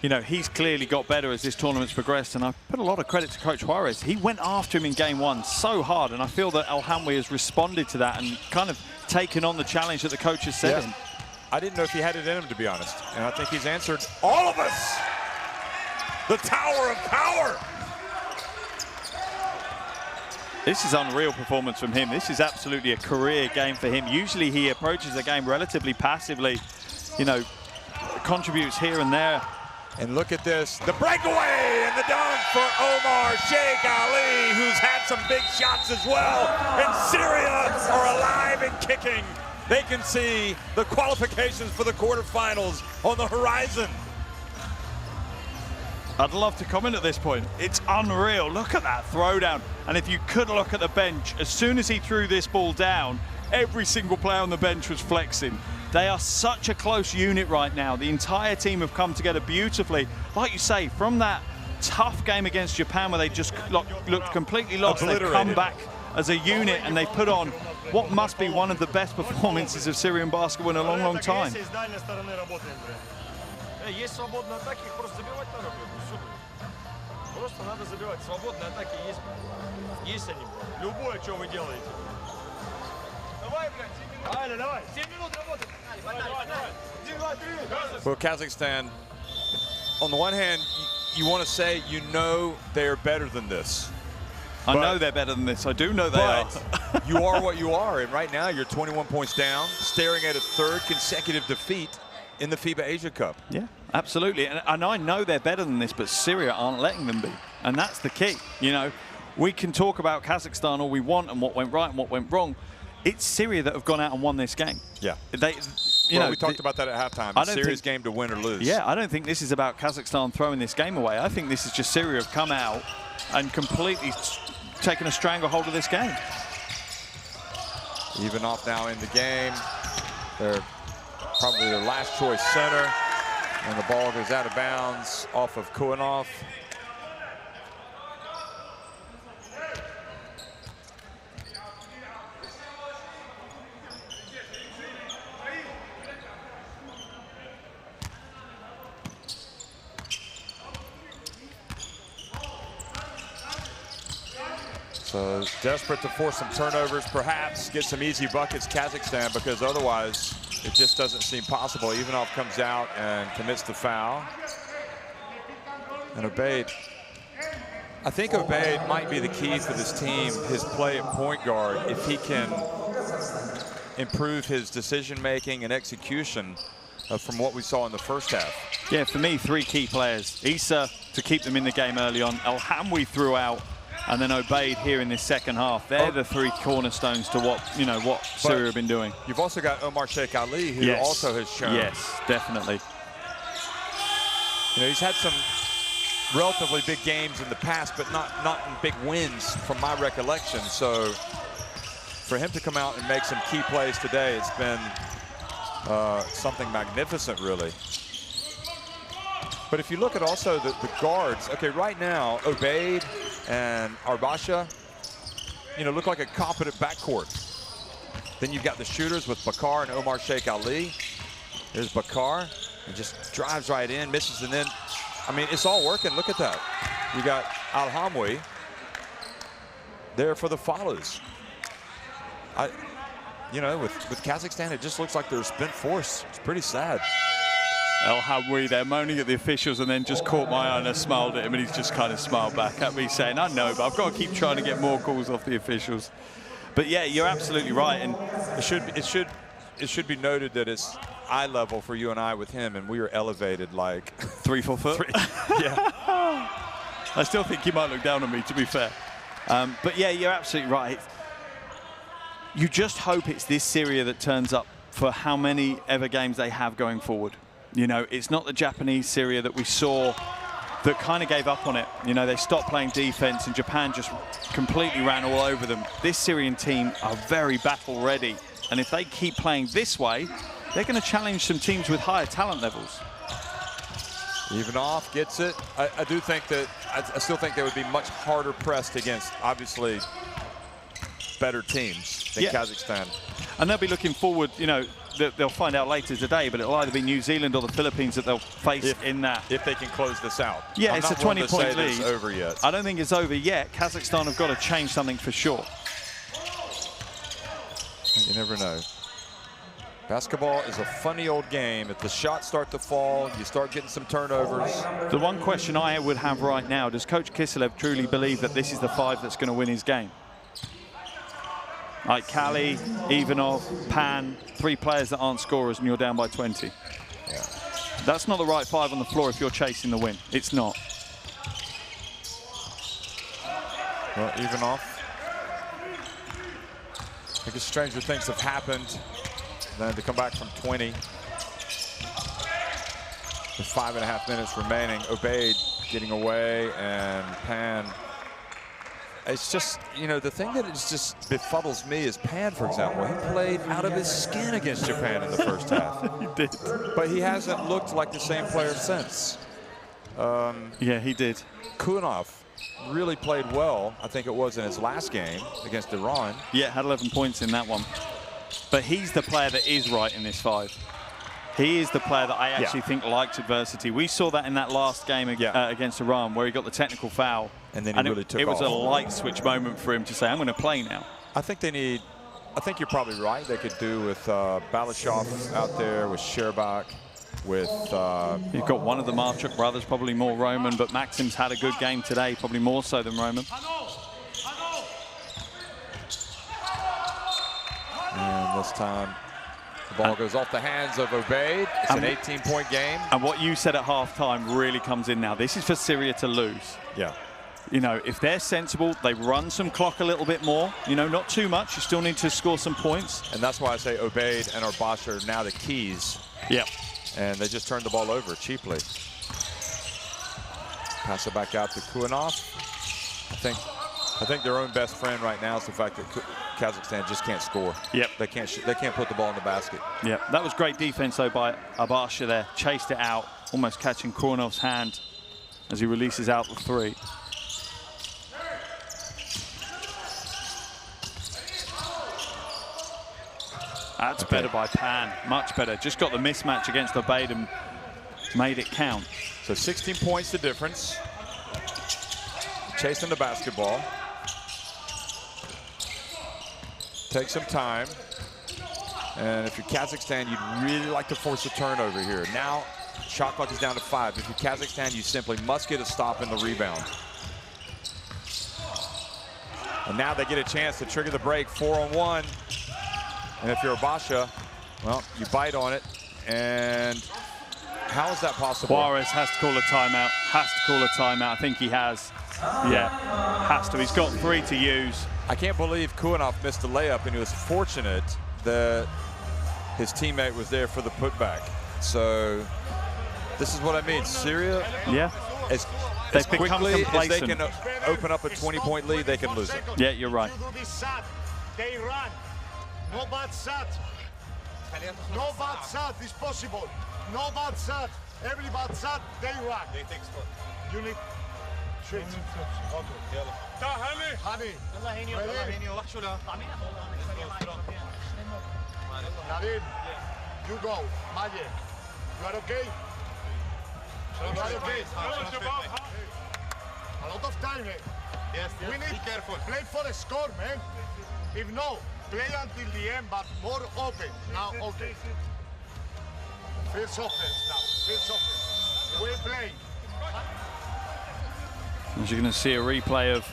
you know, he's clearly got better as this tournament's progressed, and I put a lot of credit to Coach Juarez. He went after him in game one so hard, and I feel that Al-Hamwi has responded to that and kind of taken on the challenge that the coach has set him. I didn't know if he had it in him, to be honest. And I think he's answered all of us. The Tower of Power. This is unreal performance from him. This is absolutely a career game for him. Usually he approaches the game relatively passively, you know, contributes here and there. And look at this, the breakaway and the dunk for Omar Sheikh Ali, who's had some big shots as well. And Syria are alive and kicking. They can see the qualifications for the quarterfinals on the horizon. I'd love to comment at this point. It's unreal. Look at that throwdown. And if you could look at the bench, as soon as he threw this ball down, every single player on the bench was flexing. They are such a close unit right now. The entire team have come together beautifully. Like you say, from that tough game against Japan where they just looked completely lost, they've come back as a unit and they put on what must be one of the best performances of Syrian basketball in a long, long time. Well, Kazakhstan, on the one hand, you want to say you know they're better than this. I know they're better than this. I do know they are. You are what you are, and right now you're 21 points down, staring at a third consecutive defeat in the FIBA Asia Cup. Yeah, absolutely. And I know they're better than this, but Syria aren't letting them be. And that's the key. You know, we can talk about Kazakhstan all we want and what went right and what went wrong. It's Syria that have gone out and won this game. Yeah. You know, we talked about that at halftime. It's Syria's game to win or lose. Yeah, I don't think this is about Kazakhstan throwing this game away. I think this is just Syria have come out and completely taken a stranglehold of this game. Even off now in the game. They're probably their last choice center. And the ball goes out of bounds off of Kuanov. So desperate to force some turnovers, perhaps get some easy buckets, Kazakhstan, because otherwise it just doesn't seem possible. Ivanov comes out and commits the foul. And Obaid, I think Obaid might be the key for this team, his play at point guard, if he can improve his decision-making and execution from what we saw in the first half. Yeah, for me, three key players. Issa to keep them in the game early on, El Hamwi throughout, and then Obaid here in this second half. They're the three cornerstones to what Syria have been doing. You've also got Omar Sheikh Ali, who also has shown. Yes, definitely. You know, he's had some relatively big games in the past, but not in big wins from my recollection. So for him to come out and make some key plays today, it's been something magnificent, really. But if you look at also the guards, okay, right now, Obaid and Arbasha, you know, look like a competent backcourt. Then you've got the shooters with Bakar and Omar Sheikh Ali. There's Bakar, and just drives right in, misses, and then, I mean, it's all working. Look at that. You got Al Hamwi there for the follows. You know, with Kazakhstan, it just looks like they're a spent force. It's pretty sad. El Hamwi, they're moaning at the officials and then just caught my eye and I smiled at him and he's just kind of smiled back at me saying, I know, but I've got to keep trying to get more calls off the officials. But yeah, you're absolutely right. And it should be noted that it's eye level for you and I with him, and we are elevated like 3-4 foot. Yeah. I still think he might look down on me, to be fair. But yeah, you're absolutely right. You just hope it's this Syria that turns up for how many ever games they have going forward. You know, it's not the Japanese Syria that we saw that kind of gave up on it. You know, they stopped playing defense and Japan just completely ran all over them. This Syrian team are very battle ready. And if they keep playing this way, they're going to challenge some teams with higher talent levels. Ivanov gets it. I do think that, I still think they would be much harder pressed against, obviously, better teams than Kazakhstan. And they'll be looking forward, you know, they'll find out later today, but it'll either be New Zealand or the Philippines that they'll face in that. If they can close this out. Yeah, it's a 20-point lead. It's over yet. I don't think it's over yet. Kazakhstan have got to change something for sure. You never know. Basketball is a funny old game. If the shots start to fall, you start getting some turnovers. The one question I would have right now, does Coach Kiselev truly believe that this is the five that's going to win his game? Like Kali, Ivanov, Pan, three players that aren't scorers and you're down by 20. Yeah. That's not the right 5 on the floor if you're chasing the win. It's not. Well, even off. I guess stranger things have happened than to come back from 20. With 5.5 minutes remaining. Obaid getting away, and Pan. It's just, you know, the thing that is just befuddles me is Pan, for example. He played out of his skin against Japan in the first half. He did. But he hasn't looked like the same player since. Yeah, he did. Kunov really played well, I think it was in his last game against Iran. Yeah, had 11 points in that one. But he's the player that is right in this 5. He is the player that I actually think likes adversity. We saw that in that last game against Iran, where he got the technical foul. And then he really took off. It was a light switch moment for him to say, I'm going to play now. I think you're probably right. They could do with Balashov out there, with Sherbak, with... You've got one of the Marchuk brothers, probably more Roman, but Maxim's had a good game today, probably more so than Roman. And this time, the ball goes off the hands of Obaid. It's an 18-point game. And what you said at halftime really comes in now. This is for Syria to lose. Yeah. You know, if they're sensible, they run some clock a little bit more. You know, not too much. You still need to score some points. And that's why I say Obaid and Arbash are now the keys. Yep. And they just turned the ball over cheaply. Pass it back out to Kuanov. I think their own best friend right now is the fact that Kazakhstan just can't score. Yep. They can't put the ball in the basket. Yeah, that was great defense though by Abasha there. Chased it out, almost catching Kornov's hand as he releases out the 3. That's better by Pan, much better. Just got the mismatch against Obaid and made it count. So 16 points the difference. Chasing the basketball. Take some time. And if you're Kazakhstan, you'd really like to force a turnover here. Now, shot clock is down to 5. If you're Kazakhstan, you simply must get a stop in the rebound. And now they get a chance to trigger the break, 4-on-1. And if you're Abasha, well, you bite on it. And how is that possible? Juarez has to call a timeout. Has to call a timeout. I think he has. Yeah, has to. He's got 3 to use. I can't believe Kuanov missed the layup, and he was fortunate that his teammate was there for the putback. So this is what I mean. Syria, as quickly as they can open up a 20-point lead, they can lose it. Yeah, you're right. They run. No bad shot. No bad shot is possible. No bad shot. Every bad shot, they run. They take spot. You need switch. Okay. Honey. Nadim, you go. Maye. You are okay? You are okay? A lot of time, man. Yes, we need to play for a score, man. If no, play until the end, but more open. Now, okay. First offense now. First offense. We play. As you're going to see a replay of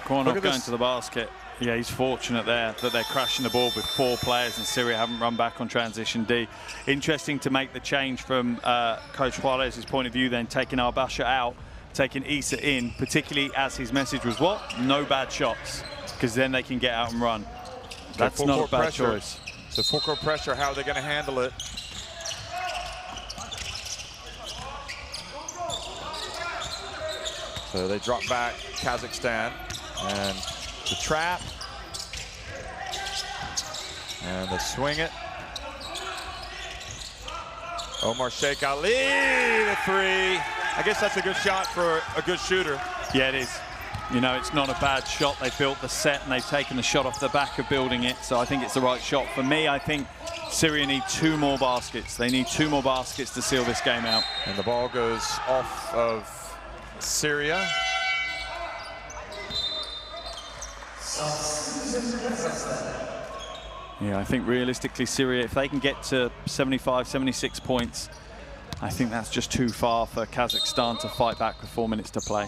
Kornov going to the basket. Yeah, he's fortunate there that they're crashing the ball with 4 players and Syria haven't run back on transition D. Interesting to make the change from Coach Juarez's point of view then, taking Arbasha out, taking Issa in, particularly as his message was what? No bad shots, because then they can get out and run. That's not a bad choice. So full court pressure, how are they going to handle it? So they drop back, Kazakhstan, and the trap. And they swing it. Omar Sheikh Ali, the 3. I guess that's a good shot for a good shooter. Yeah, it is. You know, it's not a bad shot. They built the set and they've taken the shot off the back of building it. So I think it's the right shot. For me, I think Syria need 2 more baskets. They need 2 more baskets to seal this game out. And the ball goes off of Syria. Yeah, I think realistically Syria, if they can get to 75, 76 points, I think that's just too far for Kazakhstan to fight back with 4 minutes to play.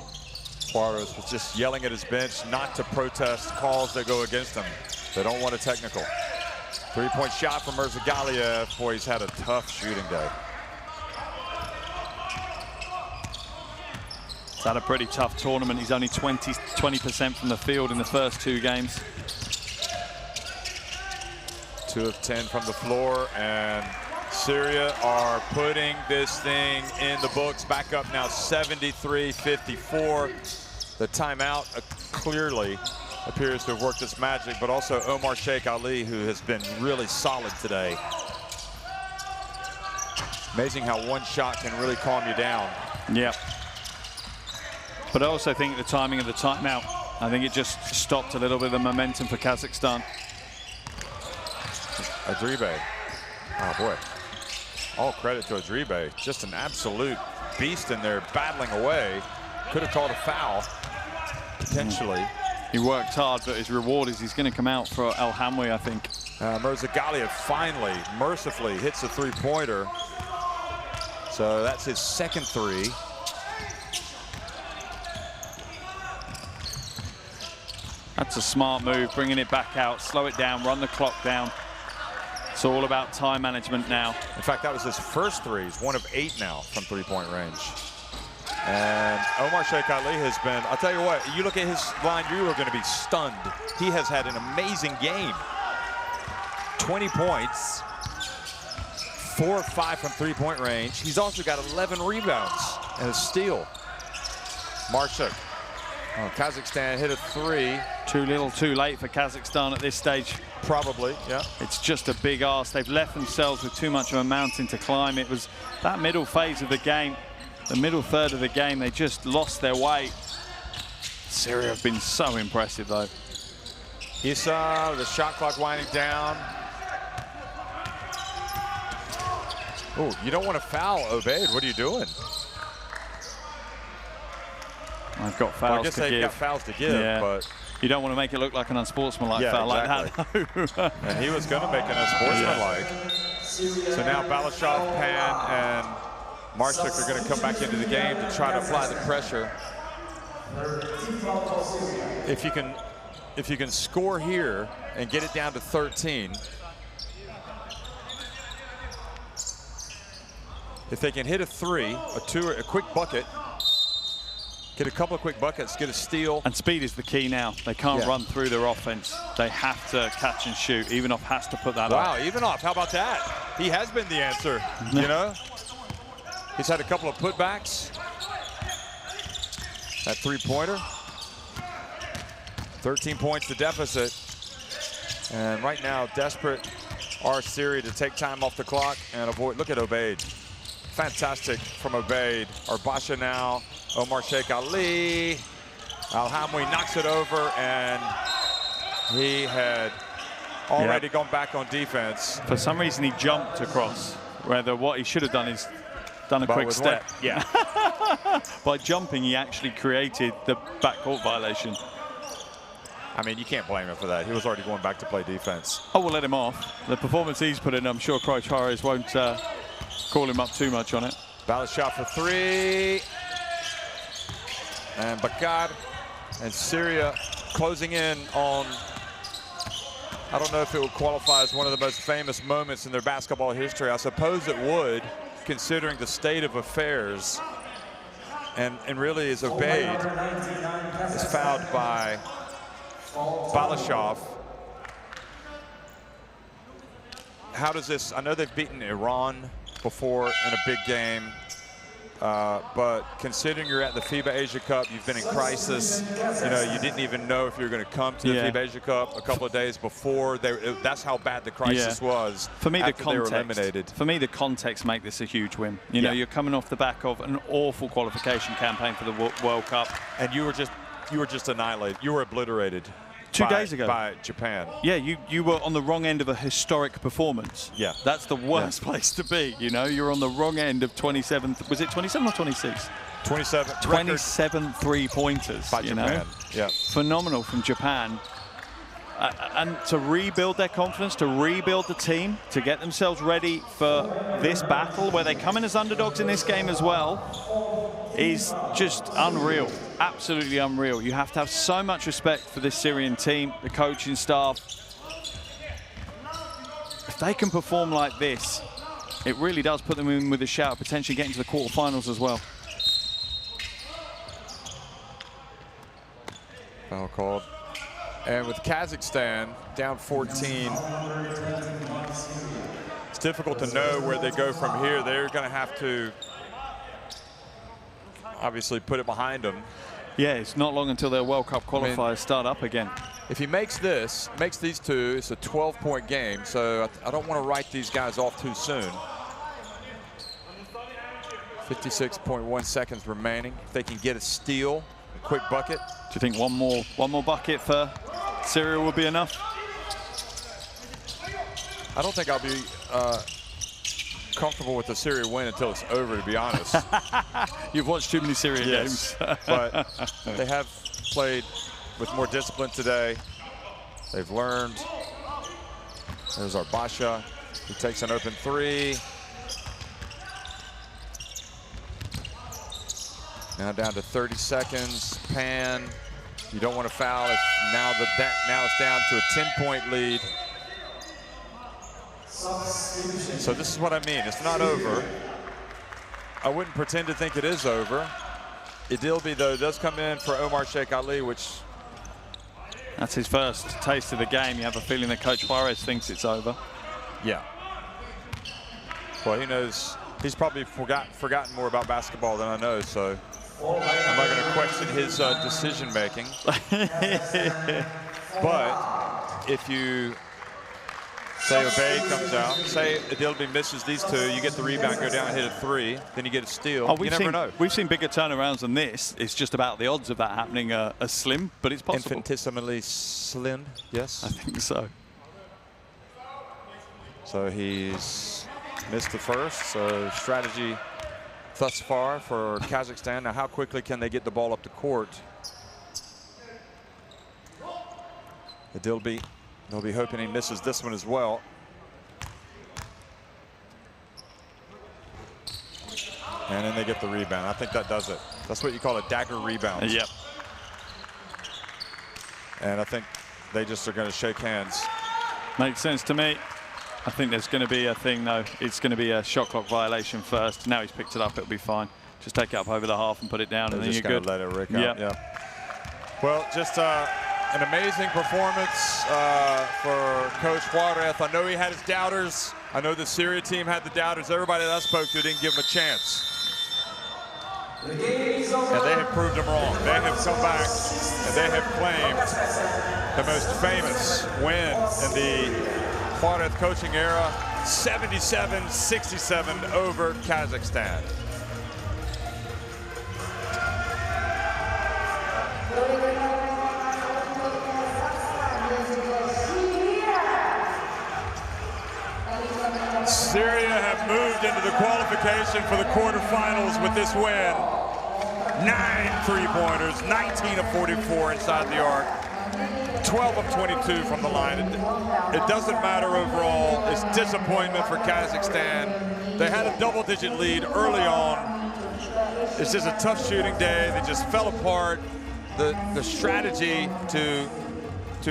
Juarez was just yelling at his bench not to protest calls that go against him. They don't want a technical. 3-point shot from Mirzagaliev. Boy, he's had a tough shooting day. He's had a pretty tough tournament. He's only 20% from the field in the first 2 games. 2 of 10 from the floor, and Syria are putting this thing in the books. Back up now 73-54. The timeout clearly appears to have worked its magic, but also Omar Sheikh Ali, who has been really solid today. Amazing how one shot can really calm you down. Yeah. But I also think the timing of the timeout, I think it just stopped a little bit of the momentum for Kazakhstan. Adribe. Oh boy. All credit to Adribe. Just an absolute beast in there, battling away. Could have called a foul, potentially. He worked hard, but his reward is he's going to come out for El Hamwi, I think. Mirzaghaliyev finally, mercifully, hits a 3-pointer. So that's his second 3. That's a smart move, bringing it back out, slow it down, run the clock down. It's all about time management now. In fact, that was his first 3. He's 1 of 8 now from 3-point range. And Omar Sheikh Ali has been, I'll tell you what, you look at his line, you are going to be stunned. He has had an amazing game. 20 points, 4 of 5 from 3-point range. He's also got 11 rebounds and a steal. Marshak. Oh, Kazakhstan hit a 3. Too little, too late for Kazakhstan at this stage. Probably, yeah. It's just a big ask. They've left themselves with too much of a mountain to climb. It was that middle phase of the game, the middle third of the game, they just lost their way. Syria have been so impressive, though. Issa, the shot clock winding down. Oh, you don't want to foul Obaid. What are you doing? I've got fouls well, I guess to they've give. got fouls to give, yeah. but you don't want to make it look like an unsportsmanlike foul exactly. like that. And he was going to make an unsportsmanlike. So now Balashov, Pan, and Marshak are going to come back into the game to try to apply the pressure. If you can score here and get it down to 13, if they can hit a 3, a 2, a quick bucket, get a couple of quick buckets, get a steal. And speed is the key now. They can't run through their offense. They have to catch and shoot. Ivanov has to put that up. Wow, Ivanov, how about that? He has been the answer, you know? He's had a couple of putbacks. That 3-pointer. 13 points to deficit. And right now, desperate are Syria to take time off the clock and avoid. Look at Obaid. Fantastic from Obaid. Arbasha now. Omar Sheikh Ali. Al Hamwi knocks it over, and he had already gone back on defense. For some reason, he jumped across. Whether what he should have done is done a quick step. Yeah. By jumping, he actually created the backcourt violation. I mean, you can't blame him for that. He was already going back to play defense. Oh, we'll let him off. The performance he's put in, I'm sure Crochares won't call him up too much on it. Balashov for 3. And Bakar and Syria closing in on, I don't know if it would qualify as one of the most famous moments in their basketball history. I suppose it would, considering the state of affairs. And really is Obaid is fouled by Balashov. How does this, I know they've beaten Iran before in a big game, but considering you're at the FIBA Asia Cup, you've been in crisis, you know, you didn't even know if you were going to come to the FIBA Asia Cup a couple of days before. That's how bad the crisis was. For me, after they were eliminated. For me, the context make this a huge win. You know, you're coming off the back of an awful qualification campaign for the World Cup. And you were just annihilated. You were obliterated. 2 days ago. By Japan. Yeah, you were on the wrong end of a historic performance. Yeah. That's the worst place to be, you know? You're on the wrong end of 27, was it 27 or 26? 27. 27 3-pointers, by you Japan. know? Yeah. Phenomenal from Japan. And to rebuild their confidence, to rebuild the team, to get themselves ready for this battle, where they come in as underdogs in this game as well, is just unreal. Absolutely unreal. You have to have so much respect for this Syrian team, the coaching staff. If they can perform like this, it really does put them in with a shout of potentially getting to the quarterfinals as well. Foul called. And with Kazakhstan down 14, it's difficult to know where they go from here. They're going to have to obviously put it behind them. Yeah, it's not long until their World Cup qualifiers start up again. If he makes these two, it's a 12-point game. So I don't want to write these guys off too soon. 56.1 seconds remaining. If they can get a steal, a quick bucket. Do you think one more bucket for Syria will be enough? I don't think I'll be comfortable with the Syria win until it's over, to be honest. You've watched too many Syria games. But they have played with more discipline today. They've learned. There's our Basha. He takes an open three. Now down to 30 seconds. Pan. You don't want to foul. Now it's down to a 10-point lead. So this is what I mean. It's not over. I wouldn't pretend to think it is over. Idilbi, though, does come in for Omar Sheikh Ali, which... That's his first taste of the game. You have a feeling that Coach Juarez thinks it's over. Yeah. Well, he knows. He's probably forgotten more about basketball than I know, so I'm not going to question his decision-making. But if you... Say Obey comes out. Say Idilbi misses these two. You get the rebound, go down and hit a three. Then you get a steal. You never know. We've seen bigger turnarounds than this. It's just about the odds of that happening are slim, but it's possible. Infinitesimally slim, yes? I think so. So he's missed the first. So strategy thus far for Kazakhstan. Now how quickly can they get the ball up the court? Idilbi. They'll be hoping he misses this one as well. And then they get the rebound. I think that does it. That's what you call a dagger rebound. Yep. And I think they just are going to shake hands. Makes sense to me. I think there's going to be a thing, though. It's going to be a shot clock violation first. Now he's picked it up, it'll be fine. Just take it up over the half and put it down, and then you're good. Let it rick out. Yeah. Well, just an amazing performance for Coach Juarez. I know he had his doubters. I know the Syria team had the doubters. Everybody that I spoke to didn't give him a chance. And they have proved them wrong. They have come back and they have claimed the most famous win in the Juarez coaching era, 77-67 over Kazakhstan. Syria have moved into the qualification for the quarterfinals with this win. 9 three-pointers, 19 of 44 inside the arc, 12 of 22 from the line. It doesn't matter overall. It's disappointment for Kazakhstan. They had a double-digit lead early on. It's just a tough shooting day. They just fell apart. The strategy to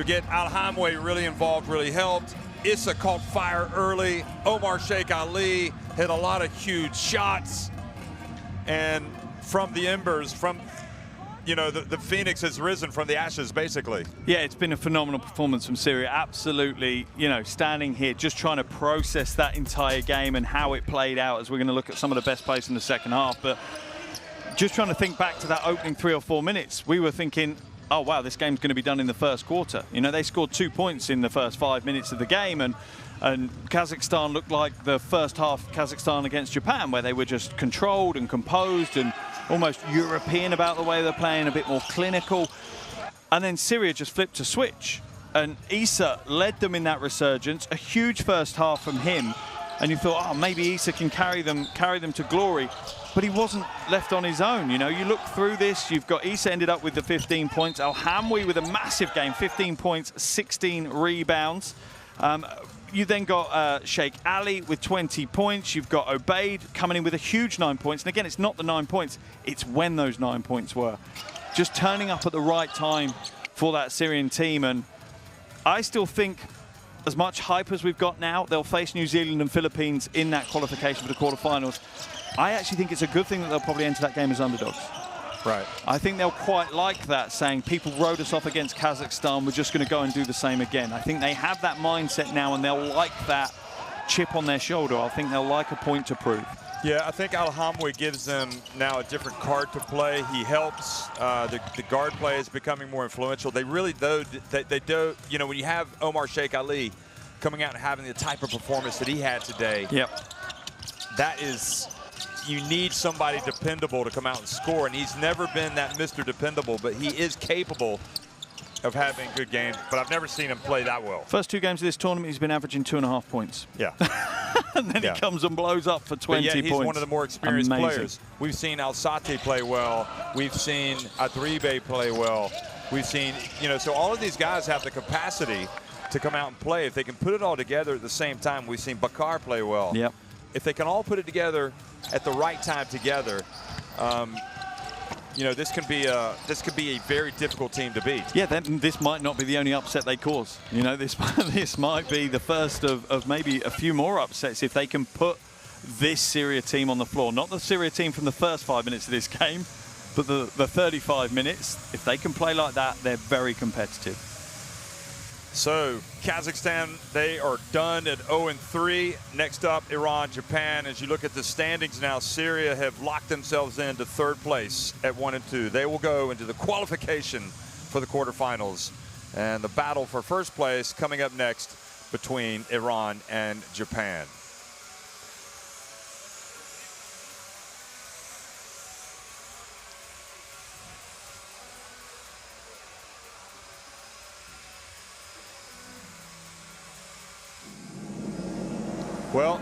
get Al-Hamwe really involved really helped. Issa caught fire early. Omar Sheikh Ali hit a lot of huge shots. And from the embers, from, you know, the phoenix has risen from the ashes, basically. Yeah, it's been a phenomenal performance from Syria. Absolutely, you know, standing here, just trying to process that entire game and how it played out, as we're going to look at some of the best plays in the second half. But just trying to think back to that opening 3 or 4 minutes, we were thinking, oh, wow, this game's going to be done in the first quarter. You know, they scored 2 points in the first 5 minutes of the game, and Kazakhstan looked like the first half Kazakhstan against Japan, where they were just controlled and composed and almost European about the way they're playing, a bit more clinical. And then Syria just flipped a switch, and Issa led them in that resurgence. A huge first half from him, and you thought, oh, maybe Issa can carry them to glory. But he wasn't left on his own. You know, you look through this, you've got Issa ended up with the 15 points. Al-Hamwe with a massive game, 15 points, 16 rebounds. You then got Sheikh Ali with 20 points. You've got Obaid coming in with a huge 9 points. And again, it's not the 9 points, it's when those 9 points were. Just turning up at the right time for that Syrian team. And I still think, as much hype as we've got now, they'll face New Zealand and Philippines in that qualification for the quarterfinals. I actually think it's a good thing that they'll probably enter that game as underdogs. Right. I think they'll quite like that, saying people wrote us off against Kazakhstan, we're just going to go and do the same again. I think they have that mindset now, and they'll like that chip on their shoulder. I think they'll like a point to prove. Yeah, I think Al-Hamwi gives them now a different card to play. He helps. The guard play is becoming more influential. They really, though, they do, you know, when you have Omar Sheikh Ali coming out and having the type of performance that he had today, yep, that is, you need somebody dependable to come out and score, and he's never been that Mr. Dependable, but he is capable of having good games, but I've never seen him play that well. First 2 games of this tournament, he's been averaging 2.5 points. Yeah. And then he comes and blows up for 20 but points. He's one of the more experienced Amazing players. We've seen Al-Sati play well. We've seen Adribe play well. We've seen, you know, so all of these guys have the capacity to come out and play. If they can put it all together at the same time, we've seen Bakar play well. Yep. If they can all put it together at the right time together, you know, this could be a very difficult team to beat. Yeah, this might not be the only upset they cause. You know, this might be the first of maybe a few more upsets if they can put this Syria team on the floor. Not the Syria team from the first 5 minutes of this game, but the 35 minutes. If they can play like that, they're very competitive. So Kazakhstan, they are done at 0-3. Next up, Iran, Japan. As you look at the standings now, Syria have locked themselves into 3rd place at 1-2. They will go into the qualification for the quarterfinals. And the battle for 1st place coming up next between Iran and Japan. Well,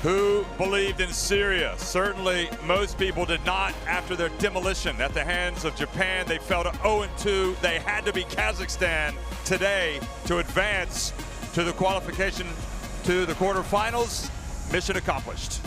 who believed in Syria? Certainly most people did not after their demolition at the hands of Japan. They fell to 0-2. They had to beat Kazakhstan today to advance to the qualification to the quarterfinals. Mission accomplished.